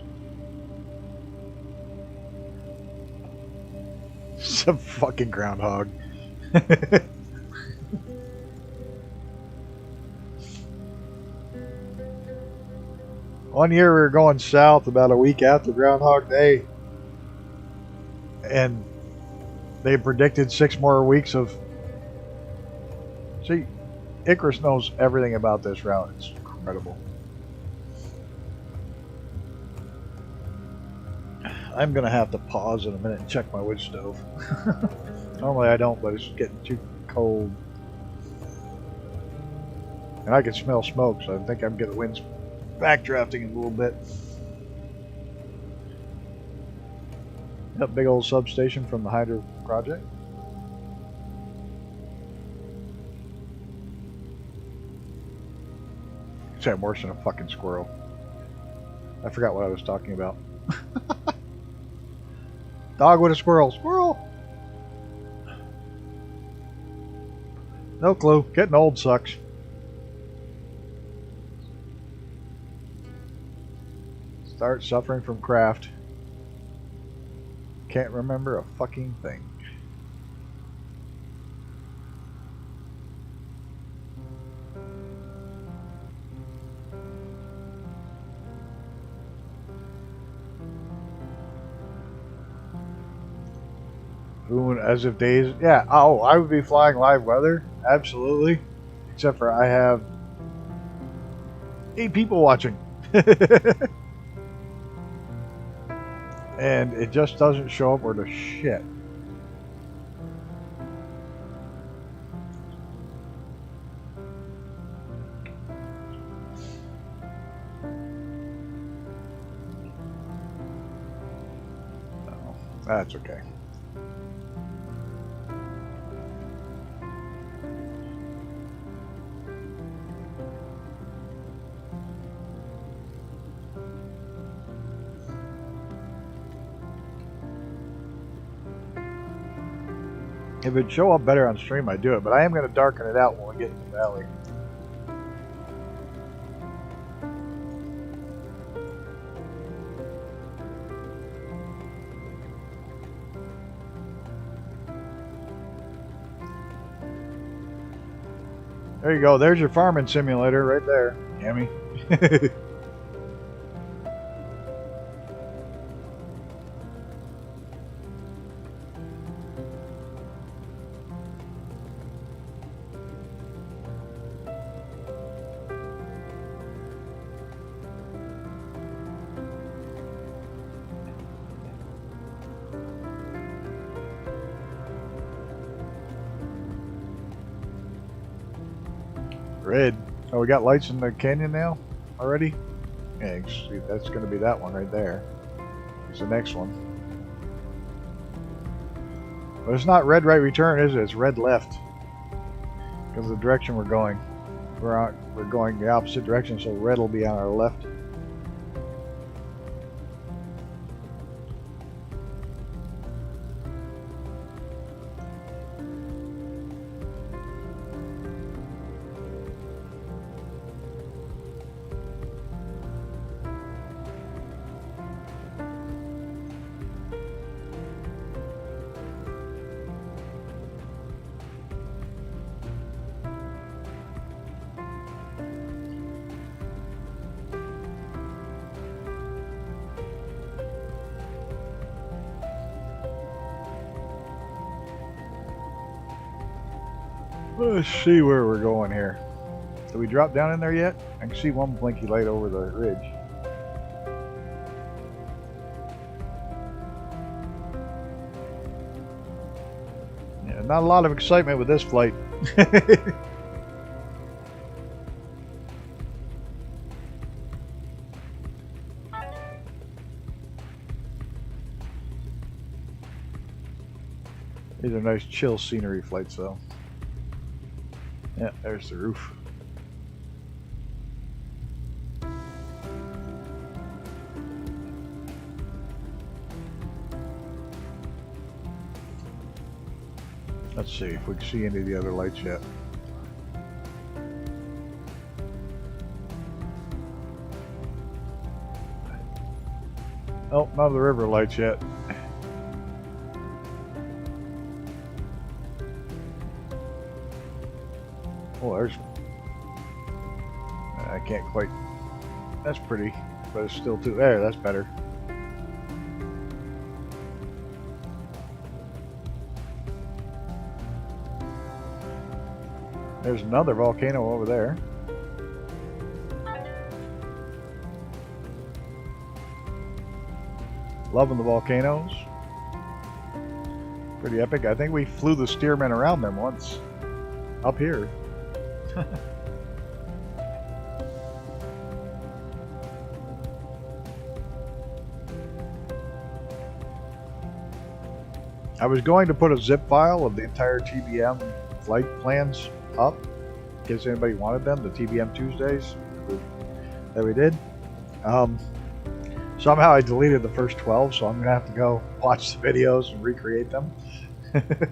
Some fucking groundhog. One year we were going south about a week after Groundhog Day, and they predicted 6 more weeks of... See, Icarus knows everything about this route. It's incredible. I'm going to have to pause in a minute and check my wood stove. Normally I don't, but it's getting too cold. And I can smell smoke, so I think I'm getting the wind's backdrafting a little bit. That big old substation from the hydro project. I'm worse than a fucking squirrel. I forgot what I was talking about. Dog with a squirrel. Squirrel! No clue. Getting old sucks. Start suffering from craft. Can't remember a fucking thing. Ooh, as if days... Yeah, oh, I would be flying live weather. Absolutely. Except for I have 8 people watching. And it just doesn't show up worth a shit. Oh, that's okay. If it'd show up better on stream, I'd do it, but I am going to darken it out when we get to the valley. There you go. There's your farming simulator right there, Yummy. Red. Oh, we got lights in the canyon now already? Yeah, see, that's going to be that one right there. It's the next one. But it's not red right return, is it? It's red left. Because of the direction we're going. We're going the opposite direction, so red will be on our left. Let's see where we're going here. Did we drop down in there yet? I can see one blinky light over the ridge. Yeah, not a lot of excitement with this flight. These are nice chill scenery flights though. Yeah, there's the roof. Let's see if we can see any of the other lights yet. Oh, none of the river lights yet. Oh, there's... I can't quite... That's pretty. but it's still too. There, that's better. There's another volcano over there. Loving the volcanoes. Pretty epic. I think we flew the Stearman around them once. Up here. I was going to put a zip file of the entire TBM flight plans up in case anybody wanted them, the TBM Tuesdays that we did. Somehow I deleted the first 12, so I'm going to have to go watch the videos and recreate them. The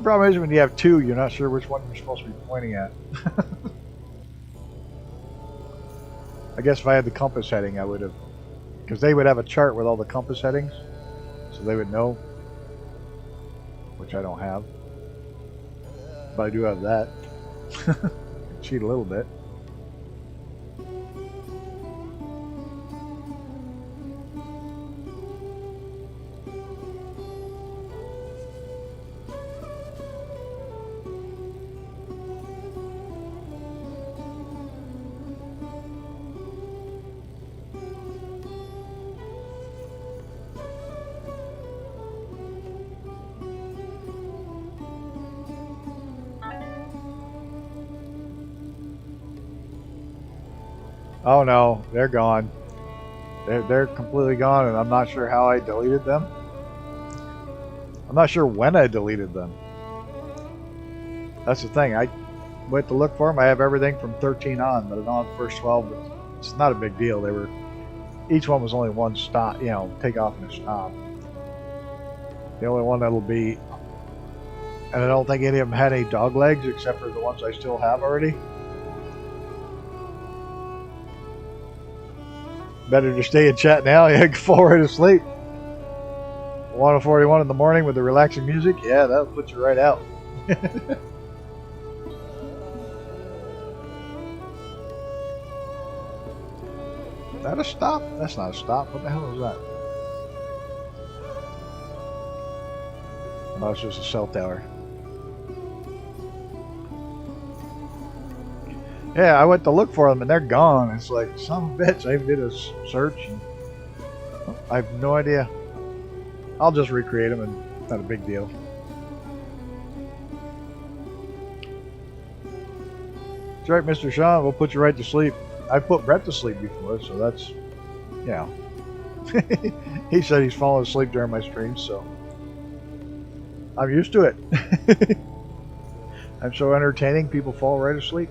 problem is when you have two, you're not sure which one you're supposed to be pointing at. I guess if I had the compass heading, I would have, because they would have a chart with all the compass headings, so they would know, which I don't have. But I do have that. Cheat a little bit. Oh no, they're gone. They're completely gone, and I'm not sure how I deleted them. I'm not sure when I deleted them. That's the thing. I went to look for them. I have everything from 13 on, but I don't have the first 12. But it's not a big deal. They were, each one was only one stop, you know, take off and a stop. The only one that'll be, and I don't think any of them had any dog legs except for the ones I still have already. Better to stay in chat now. Yeah, fall right asleep. 1:41 in the morning with the relaxing music. Yeah, that'll put you right out. Is that a stop? That's not a stop. What the hell is that? Oh, it's just a cell tower. Yeah, I went to look for them and they're gone. It's like, son of a bitch, I did a search and I have no idea. I'll just recreate them and it's not a big deal. That's right, Mr. Sean, we'll put you right to sleep. I put Brett to sleep before, so that's, you know. He said he's falling asleep during my streams, so I'm used to it. I'm so entertaining, people fall right asleep.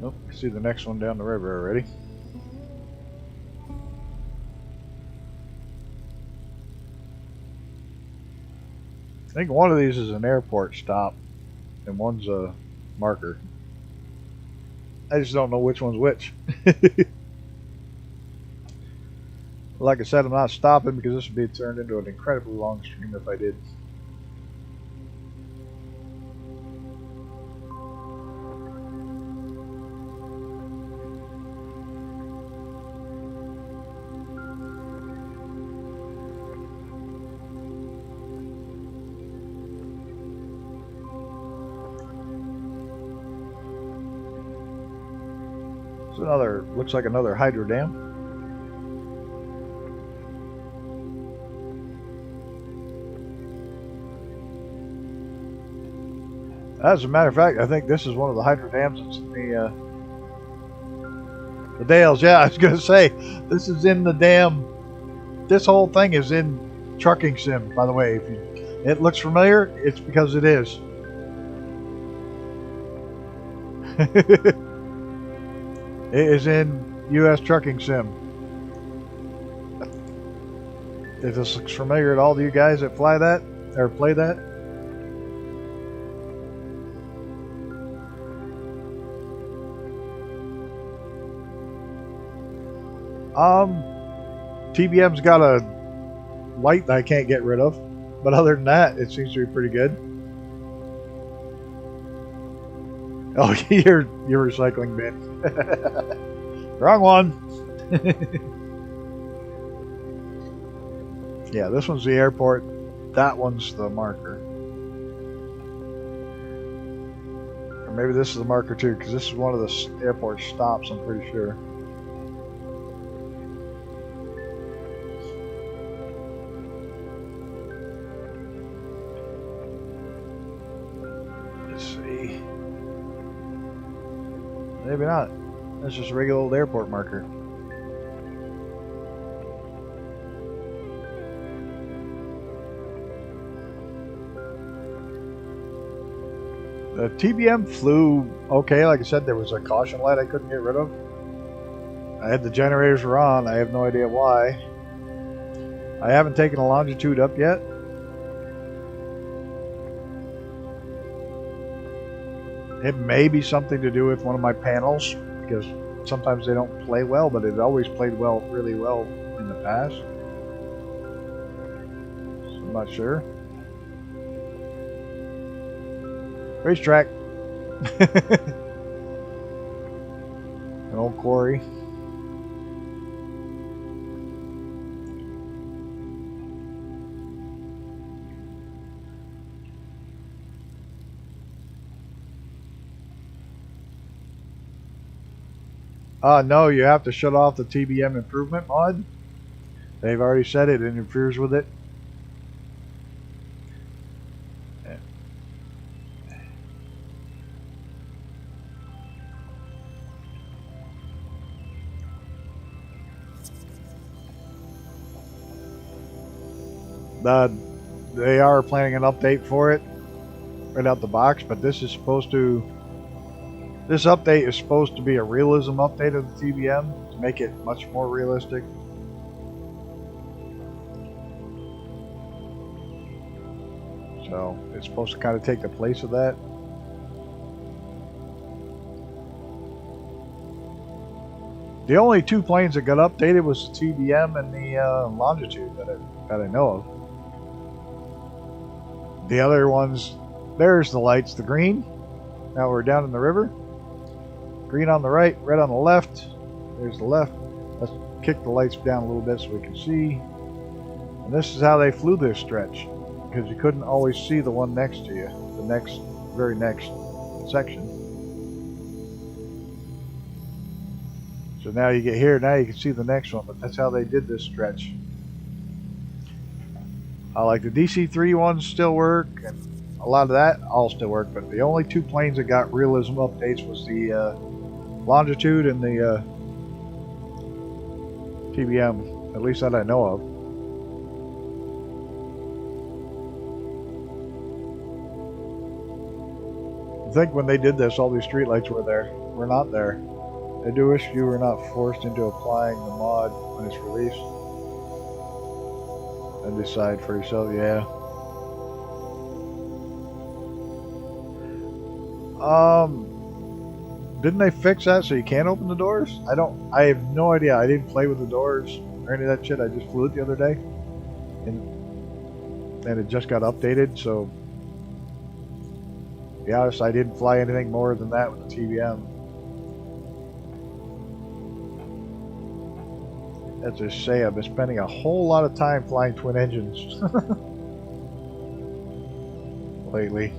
Nope, I see the next one down the river already. I think one of these is an airport stop and one's a marker. I just don't know which one's which. Like I said, I'm not stopping because this would be turned into an incredibly long stream if I did. Another, looks like another hydro dam. As a matter of fact, I think this is one of the hydro dams that's in the Dales. Yeah, I was gonna say this is in the dam. This whole thing is in Trucking Sim, by the way. If it looks familiar, it's because it is. It is in U.S. Trucking Sim. If this looks familiar at all to you guys that fly that or play that. TBM's got a light that I can't get rid of, but other than that, it seems to be pretty good. Oh, your recycling bin. Wrong one. Yeah, this one's the airport. That one's the marker. Or maybe this is the marker too, because this is one of the airport stops, I'm pretty sure. Let's see. Maybe not. That's just a regular old airport marker. The TBM flew okay. Like I said, there was a caution light I couldn't get rid of. I had the generators were on. I have no idea why. I haven't taken a longitude up yet. It may be something to do with one of my panels, because sometimes they don't play well, but it always played well, really well in the past. So I'm not sure. Racetrack. An old quarry. No, you have to shut off the TBM improvement mod. They've already said it interferes with it. They are planning an update for it right out the box, but this update is supposed to be a realism update of the TBM to make it much more realistic. So it's supposed to kind of take the place of that. The only two planes that got updated was the TBM and the longitude that I know of. The other ones, there's the lights, the green. Now we're down in the river. Green on the right, red on the left. There's the left. Let's kick the lights down a little bit so we can see. And this is how they flew this stretch, because you couldn't always see the one next to you, the very next section. So now you get here, now you can see the next one, but that's how they did this stretch. Like the DC-3 ones still work, and a lot of that all still work, but the only two planes that got realism updates was the longitude and the TBM, at least that I know of. I think when they did this, all these streetlights were there. We're not there. I do wish you were not forced into applying the mod when it's released. And decide for yourself, yeah. Didn't they fix that so you can't open the doors? I have no idea. I didn't play with the doors or any of that shit. I just flew it the other day. And it just got updated, so to be honest, I didn't fly anything more than that with the TBM. Let's just say I've been spending a whole lot of time flying twin engines lately.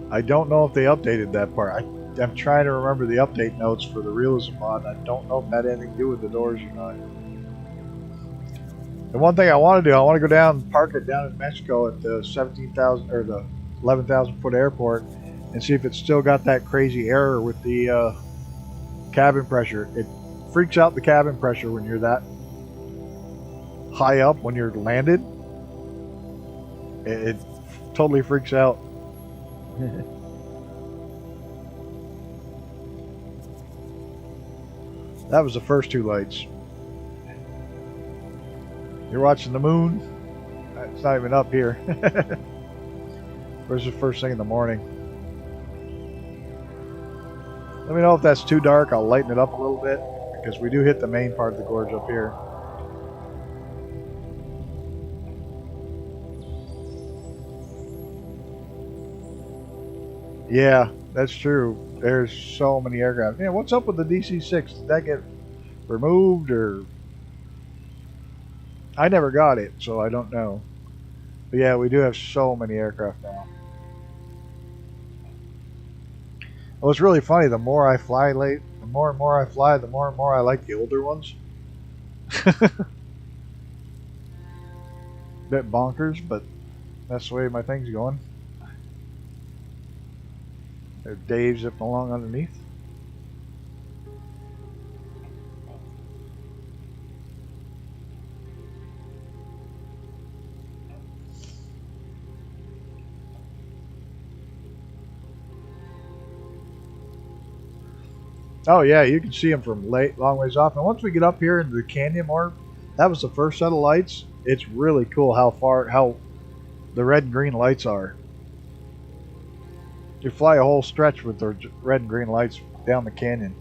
I don't know if they updated that part. I'm trying to remember the update notes for the realism mod. I don't know if that had anything to do with the doors or not. The one thing I want to do, I want to go down and park it down in Mexico at the 17,000 or the 11,000 foot airport and see if it's still got that crazy error with the cabin pressure. It freaks out the cabin pressure when you're that high up when you're landed. It totally freaks out. That was the first two lights. You're watching the moon? It's not even up here. Where's the first thing in the morning? Let me know if that's too dark. I'll lighten it up a little bit because we do hit the main part of the gorge up here. Yeah, that's true. There's so many aircraft. Yeah, what's up with the DC-6? Did that get removed or... I never got it, so I don't know. But yeah, we do have so many aircraft now. Well, it's really funny. The more I fly late, the more and more I fly, the more and more I like the older ones. Bit bonkers, but that's the way my thing's going. There's Dave zipping along underneath. Oh yeah, you can see them from long ways off. And once we get up here into the canyon more, that was the first set of lights. It's really cool how the red and green lights are. You fly a whole stretch with the red and green lights down the canyon.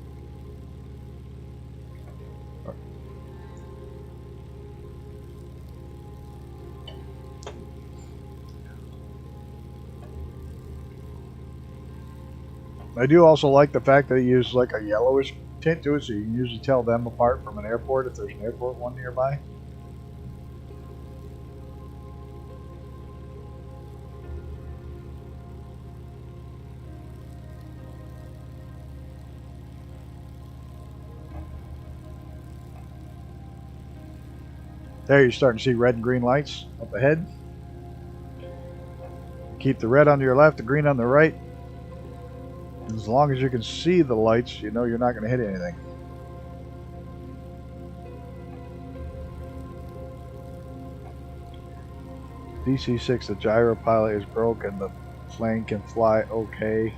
I do also like the fact that it uses like a yellowish tint to it, so you can usually tell them apart from an airport if there's an airport one nearby. There you're starting to see red and green lights up ahead. Keep the red on your left, the green on the right. As long as you can see the lights, you know you're not going to hit anything. DC-6, the gyro pilot is broken. The plane can fly okay.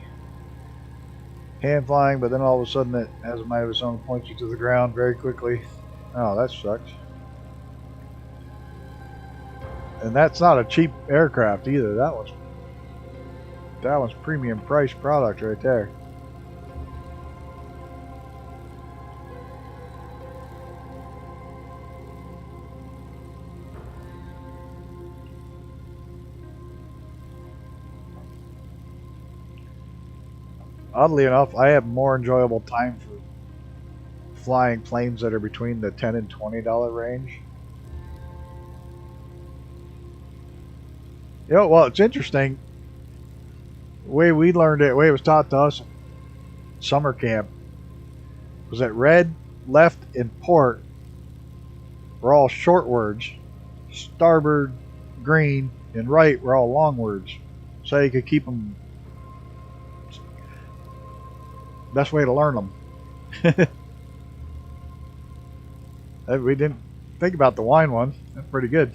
Hand flying, but then all of a sudden it has a mind of its own, points you to the ground very quickly. Oh, that sucks. And that's not a cheap aircraft either. That one's premium price product right there. Oddly enough, I have more enjoyable time for flying planes that are between the $10 and $20 range. You know, well, it's interesting. The way we learned it, the way it was taught to us in summer camp, was that red, left, and port were all short words. Starboard, green, and right were all long words. So you could keep them. Best way to learn them. We didn't think about the wine one. That's pretty good.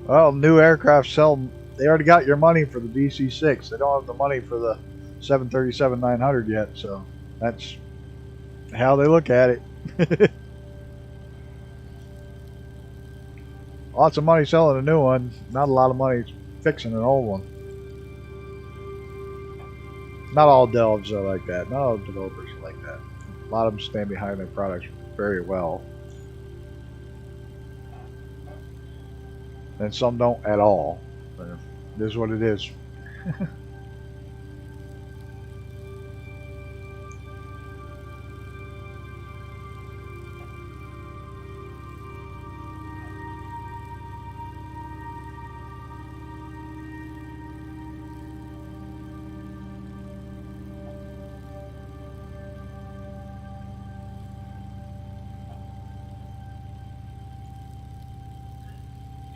Well, new aircraft sell. They already got your money for the DC-6. They don't have the money for the 737-900 yet, so that's how they look at it. Lots of money selling a new one, not a lot of money fixing an old one. Not all devs are like that. Not all developers are like that. A lot of them stand behind their products very well. And some don't at all. But it is what it is.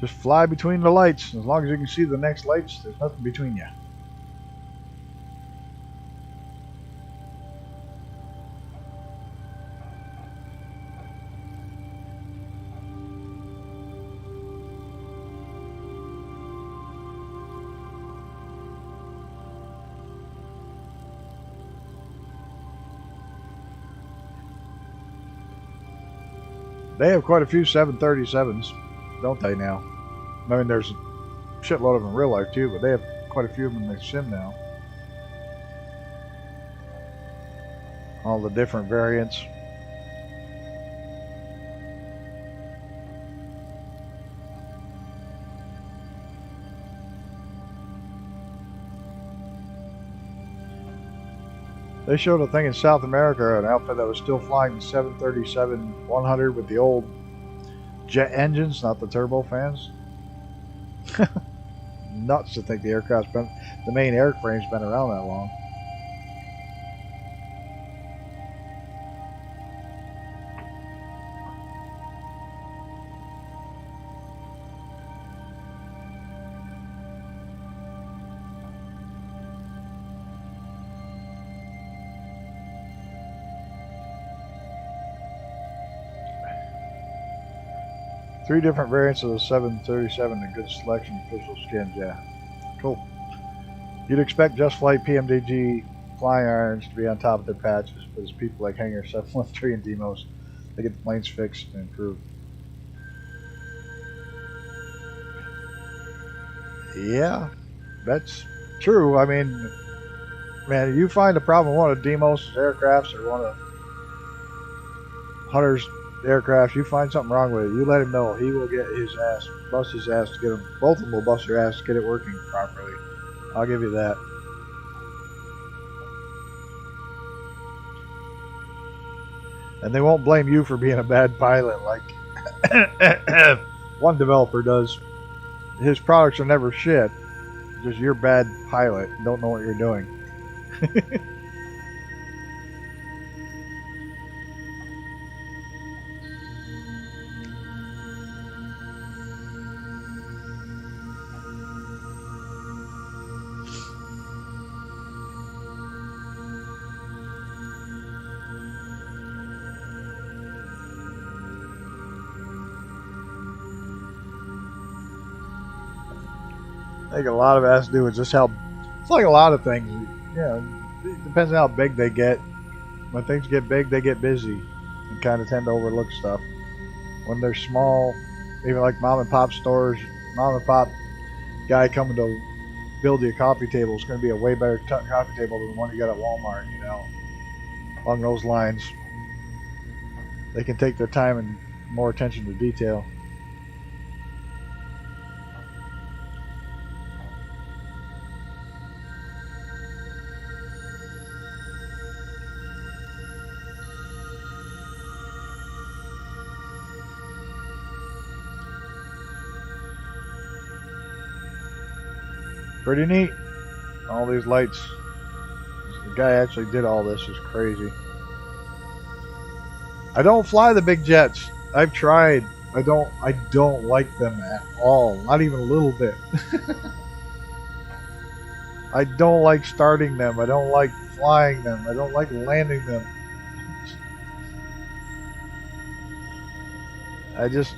Just fly between the lights. As long as you can see the next lights, there's nothing between you. They have quite a few 737s, don't they now? I mean, there's a shitload of them in real life too, but they have quite a few of them in the sim now. All the different variants. They showed a thing in South America, an outfit that was still flying the 737-100 with the old jet engines, not the turbofans. Nuts to think the main airframe's been around that long. Three different variants of the 737, a good selection of official skins, yeah. Cool. You'd expect Just Flight PMDG flying irons to be on top of their patches, but as people like Hangar 713 and Demos, they get the planes fixed and improved. Yeah, that's true. I mean, man, you find a problem with one of Demos' aircrafts or one of Hunter's aircraft, you find something wrong with it, you let him know. He will get his ass, bust his ass to get them. Both of them will bust their ass to get it working properly. I'll give you that. And they won't blame you for being a bad pilot like one developer does. His products are never shit. Just you're a bad pilot. Don't know what you're doing. I think a lot of it has to do with just how, it's like a lot of things, you know, it depends on how big they get. When things get big, they get busy and kind of tend to overlook stuff. When they're small, even like mom and pop stores, mom and pop guy coming to build you a coffee table is going to be a way better coffee table than the one you got at Walmart, you know, along those lines. They can take their time and more attention to detail. Pretty neat. All these lights. The guy actually did all this is crazy. I don't fly the big jets. I've tried. I don't like them at all. Not even a little bit. I don't like starting them. I don't like flying them. I don't like landing them. I just...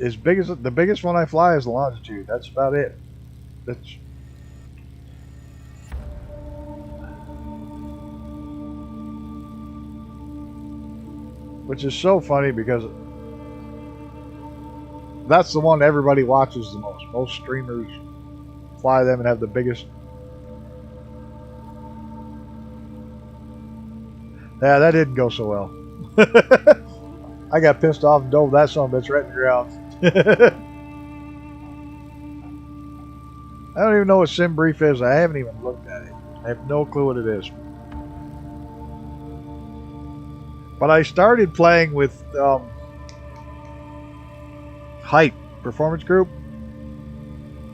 As big as the biggest one I fly is the Longitude. That's about it. That's which is so funny because that's the one everybody watches the most. Most streamers fly them and have the biggest. Yeah, that didn't go so well. I got pissed off and dove that son of a bitch right in the ground. I don't even know what Sim Brief is. I haven't even looked at it. I have no clue what it is. But I started playing with Hype Performance Group.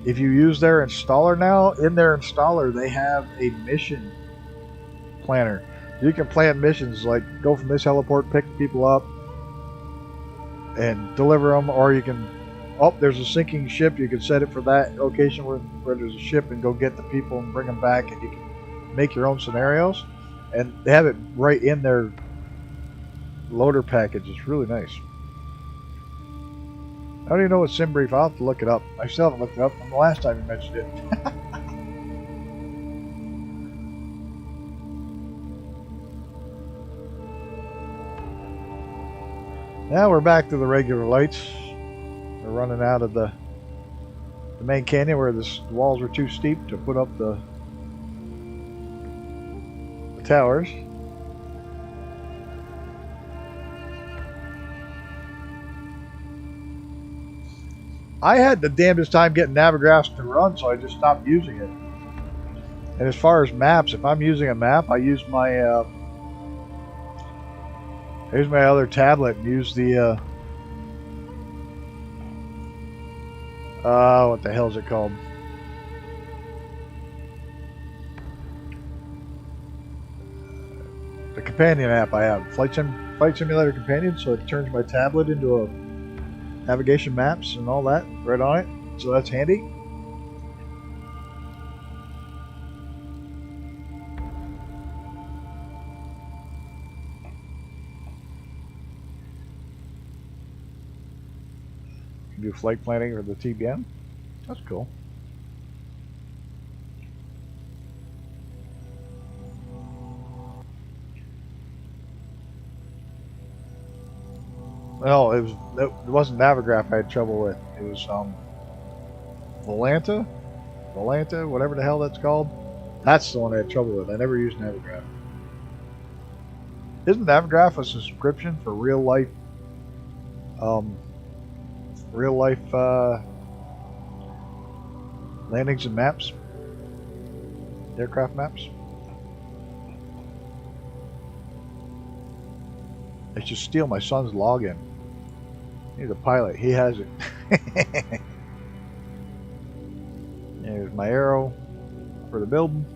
If you use their installer now, in their installer they have a mission planner. You can plan missions like go from this heliport, pick people up, and deliver them, or you can. Oh, there's a sinking ship. You can set it for that location where there's a ship and go get the people and bring them back, and you can make your own scenarios, and they have it right in their loader package. It's really nice. I don't even know what sim brief. I'll have to look it up. I still haven't looked it up from the last time you mentioned it. Now we're back to the regular lights. We're running out of the main canyon where the walls were too steep to put up the towers. I had the damnedest time getting Navigraphs to run, so I just stopped using it. And as far as maps, if I'm using a map, I use my here's my other tablet and use the what the hell is it called? The companion app I have, Flight Simulator Companion, so it turns my tablet into a navigation maps and all that right on it. So that's handy. Do flight planning or the TBM. That's cool. No, it wasn't Navigraph I had trouble with. It was Volanta, whatever the hell that's called. That's the one I had trouble with. I never used Navigraph. Isn't Navigraph a subscription for real life landings and maps, aircraft maps? I should steal my son's login. He's a pilot. He has it. There's my arrow for the building.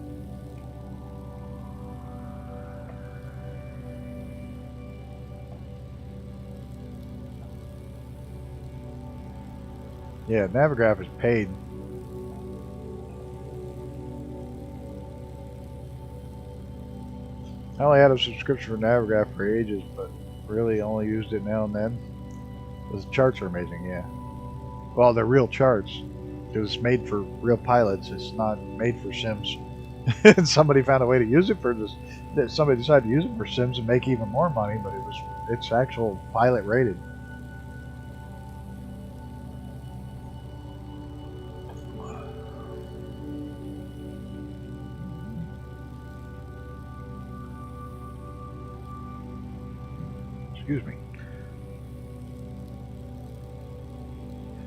Yeah, Navigraph is paid. I only had a subscription for Navigraph for ages, but really only used it now and then. Those charts are amazing, yeah. Well, they're real charts. It was made for real pilots. It's not made for sims. And somebody found a way to use it for this. Somebody decided to use it for sims and make even more money, but it's actual pilot rated. Excuse me.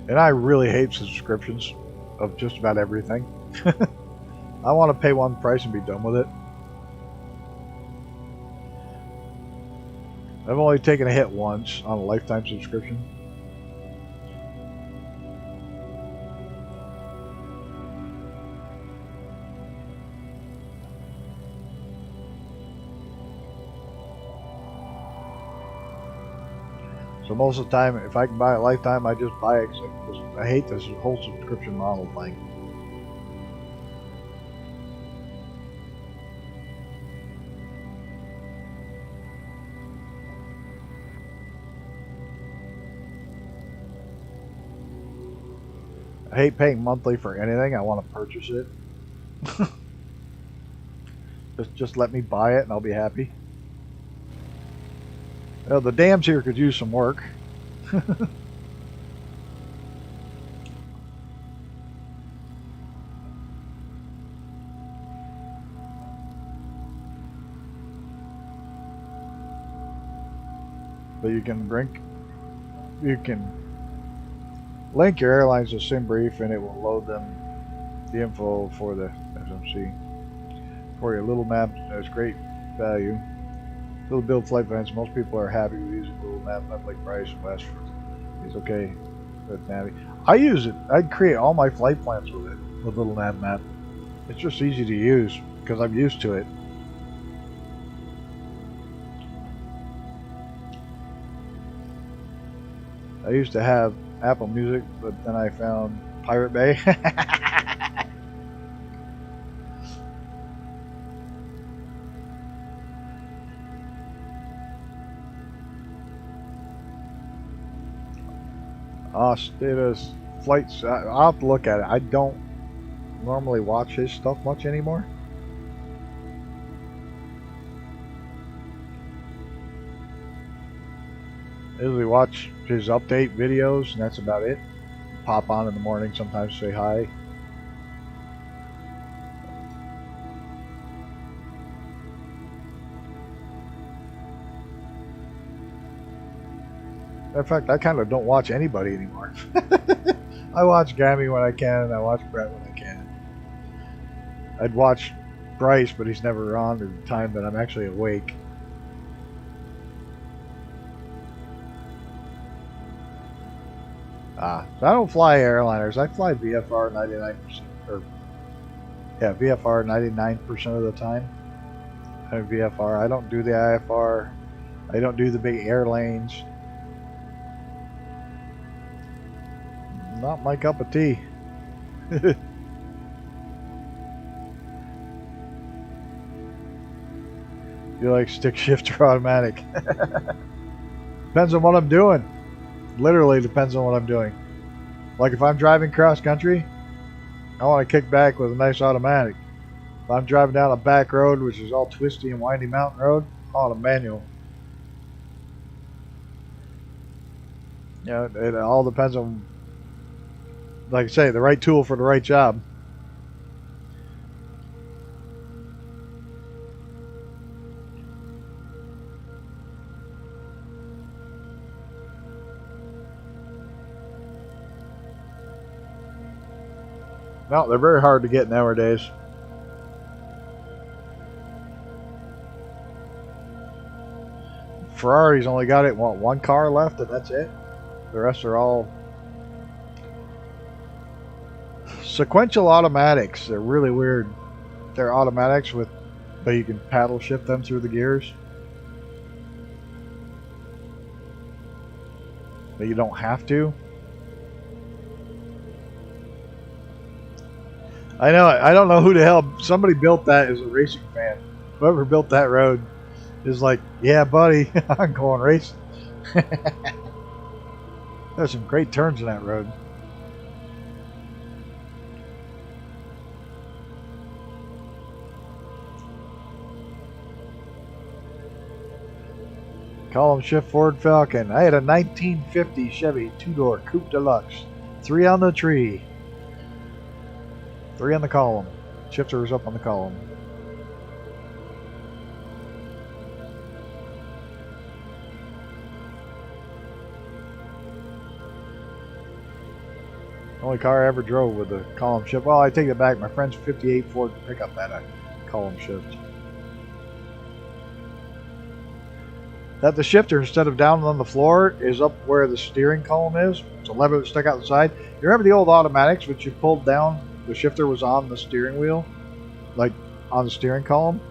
And I really hate subscriptions of just about everything. I want to pay one price and be done with it. I've only taken a hit once on a lifetime subscription. So most of the time, if I can buy a lifetime, I just buy it. I hate this whole subscription model thing. I hate paying monthly for anything. I want to purchase it. just let me buy it and I'll be happy. Well, the dams here could use some work. But you can link your airlines to SimBrief and it will load them the info for the SMC for your little map. That's great value. Little build flight plans. Most people are happy with using little map like Bryce and West. He's okay with Navi. I use it. I create all my flight plans with it, with little nav map. It's just easy to use because I'm used to it. I used to have Apple Music, but then I found Pirate Bay. Status flights. I'll have to look at it. I don't normally watch his stuff much anymore. I usually watch his update videos, and that's about it. Pop on in the morning, sometimes say hi. In fact, I kind of don't watch anybody anymore. I watch Gammy when I can, and I watch Brett when I can. I'd watch Bryce, but he's never on at the time that I'm actually awake. So I don't fly airliners. I fly VFR 99%, or yeah, VFR 99% of the time. I'm VFR. I don't do the IFR. I don't do the big air lanes. Not my cup of tea. You like stick shift or automatic? Depends on what I'm doing. Literally depends on what I'm doing. Like if I'm driving cross country, I want to kick back with a nice automatic. If I'm driving down a back road, which is all twisty and windy mountain road, I want a manual. You know, it all depends on, like I say, the right tool for the right job. No, they're very hard to get nowadays. Ferrari's only got one car left, and that's it. The rest are all sequential automatics. They're really weird. They're automatics but you can paddle shift them through the gears. But you don't have to. I know. I don't know who the hell somebody built that as a racing fan. Whoever built that road is like, yeah, buddy, I'm going racing. There's some great turns in that road. Column shift Ford Falcon. I had a 1950 Chevy 2-door Coupe Deluxe. 3 on the tree. 3 on the column. Shifter was up on the column. Only car I ever drove with a column shift. Well, I take it back. My friend's 58 Ford pickup had a column shift. That the shifter, instead of down on the floor, is up where the steering column is. It's a lever that stuck out the side. You remember the old automatics, which you pulled down, the shifter was on the steering wheel, like on the steering column?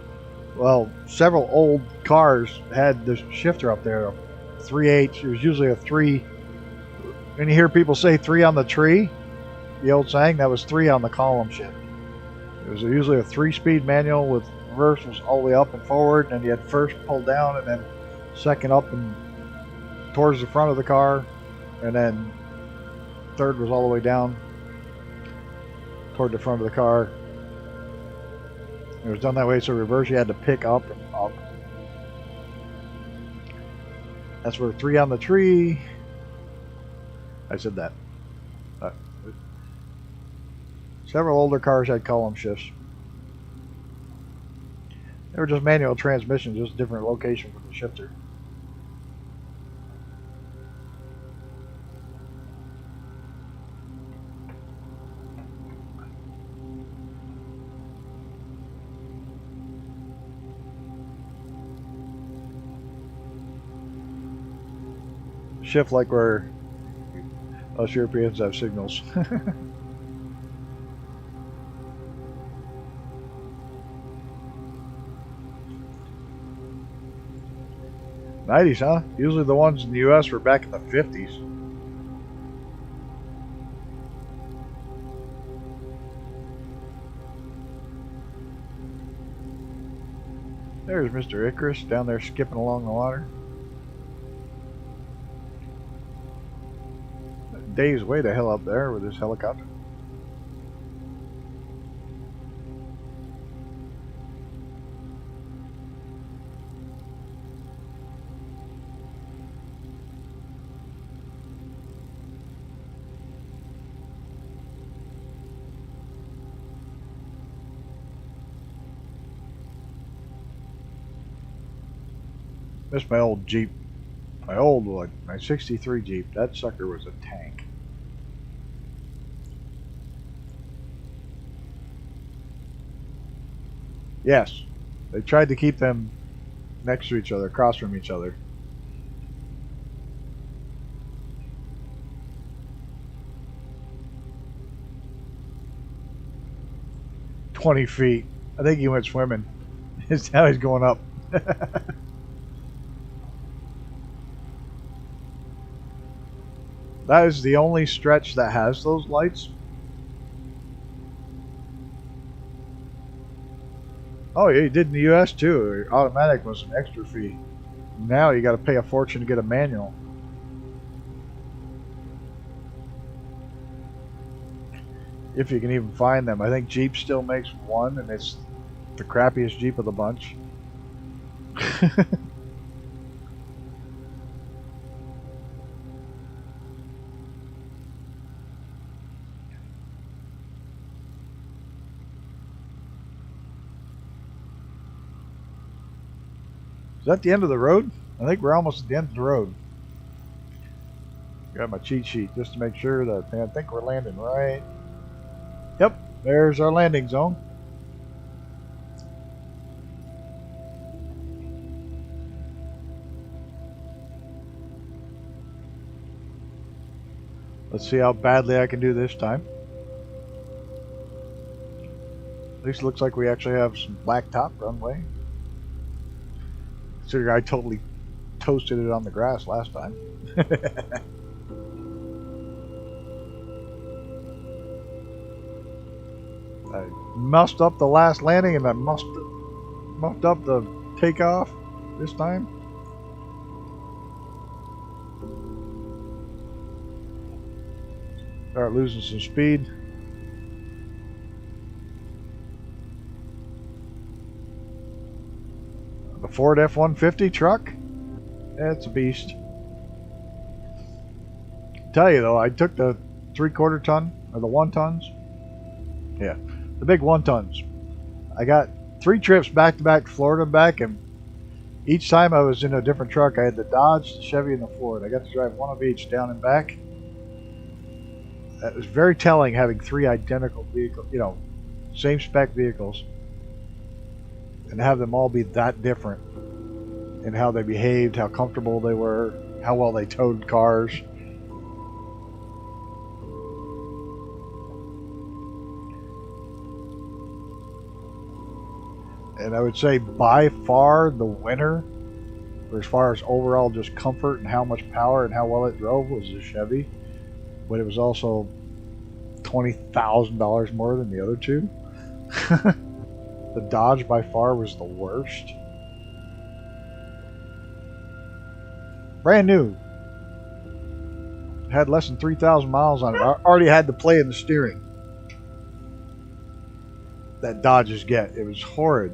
Well, several old cars had the shifter up there, 3/8. It was usually a 3. And you hear people say 3 on the tree, the old saying, that was 3 on the column shift. It was usually a 3-speed manual with reverse was all the way up and forward, and you had first pulled down and then second up and towards the front of the car, and then third was all the way down toward the front of the car. It was done that way, so reverse you had to pick up and up. That's where 3 on the tree. I said that. Several older cars had column shifts. They were just manual transmissions, just different location for the shifter. Shift like where us Europeans have signals. 90s, huh? Usually the ones in the US were back in the 50s. There's Mr. Icarus down there skipping along the water. Dave's way the hell up there with his helicopter. This my old Jeep. My old one. My 63 Jeep. That sucker was a tank. Yes. They tried to keep them next to each other, across from each other. $20 feet. I think he went swimming. Now he's going up. That is the only stretch that has those lights. Oh, yeah, you did in the US too. Automatic was an extra fee. Now you got to pay a fortune to get a manual. If you can even find them. I think Jeep still makes one, and it's the crappiest Jeep of the bunch. Is that the end of the road? I think we're almost at the end of the road. Got my cheat sheet just to make sure that I think we're landing right. Yep, there's our landing zone. Let's see how badly I can do this time. At least it looks like we actually have some blacktop runway. Considering I totally toasted it on the grass last time. I mussed up the last landing and I muffed up the takeoff this time. Start losing some speed. The Ford F-150 truck, it's a beast. Tell you though, I took the 3/4 ton or the 1 tons. Yeah, the big 1 tons. I got 3 trips back to back to Florida and back, and each time I was in a different truck. I had the Dodge, the Chevy, and the Ford. I got to drive one of each down and back. That was very telling, having 3 identical vehicles, you know, same spec vehicles, and have them all be that different in how they behaved, how comfortable they were, how well they towed cars. And I would say by far the winner, as far as overall just comfort and how much power and how well it drove, was the Chevy. But it was also $20,000 more than the other two. The Dodge by far was the worst. Brand new. Had less than 3,000 miles on it. I already had to play in the steering. That Dodges get. It was horrid.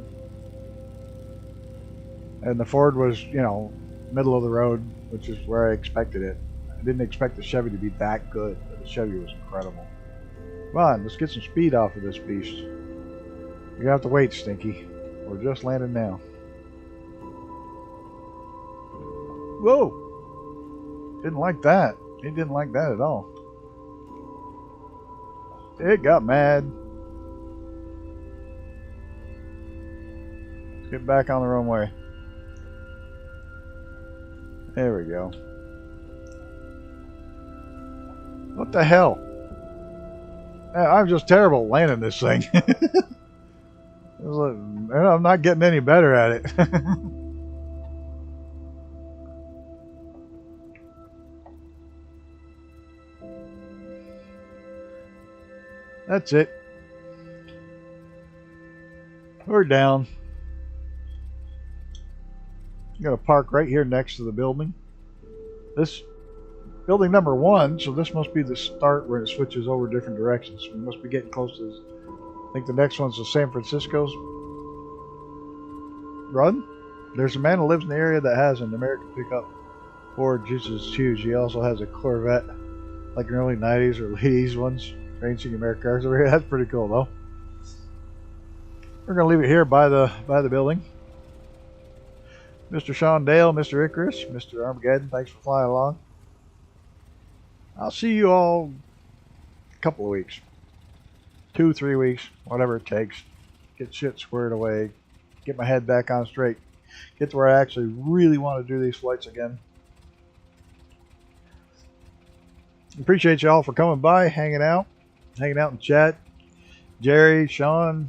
And the Ford was, you know, middle of the road, which is where I expected it. I didn't expect the Chevy to be that good, but the Chevy was incredible. Come on, let's get some speed off of this beast. You're gonna have to wait, Stinky. We're just landing now. Whoa! Didn't like that. He didn't like that at all. It got mad. Let's get back on the runway. There we go. What the hell? I'm just terrible at landing this thing. I'm not getting any better at it. That's it. We're down. I'm going to park right here next to the building. This building number 1, so this must be the start where it switches over different directions. We must be getting close to this. I think the next one's the San Francisco's run. There's a man who lives in the area that has an American pickup Ford. Jesus, it's huge. He also has a Corvette, like in early 90s or late 80s ones. Ranging American cars over here. That's pretty cool, though. We're going to leave it here by the building. Mr. Sean Dale, Mr. Icarus, Mr. Armageddon, thanks for flying along. I'll see you all in a couple of weeks. 2, 3 weeks, whatever it takes. Get shit squared away. Get my head back on straight. Get to where I actually really want to do these flights again. Appreciate y'all for coming by, hanging out in chat. Jerry, Sean,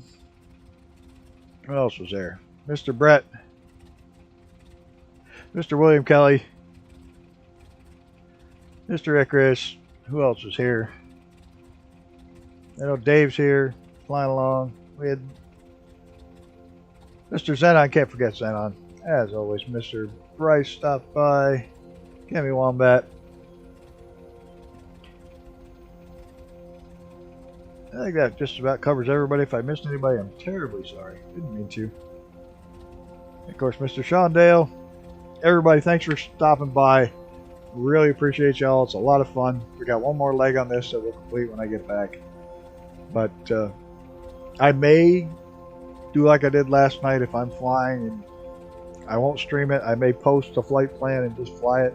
who else was there? Mr. Brett, Mr. William Kelly, Mr. Icarus, who else was here? I know Dave's here, flying along. We had Mr. Zenon, can't forget Zenon. As always, Mr. Bryce stopped by. Cammy Wombat. I think that just about covers everybody. If I missed anybody, I'm terribly sorry. Didn't mean to. Of course, Mr. Sean Dale. Everybody, thanks for stopping by. Really appreciate y'all. It's a lot of fun. We got one more leg on this that we'll complete when I get back. But I may do like I did last night if I'm flying, and I won't stream it. I may post a flight plan and just fly it.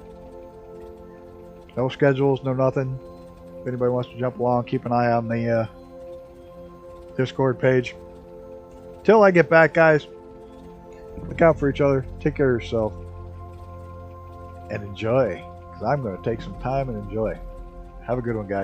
No schedules, no nothing. If anybody wants to jump along, keep an eye on the Discord page. Till I get back, guys, look out for each other. Take care of yourself. And enjoy. Because I'm going to take some time and enjoy. Have a good one, guys.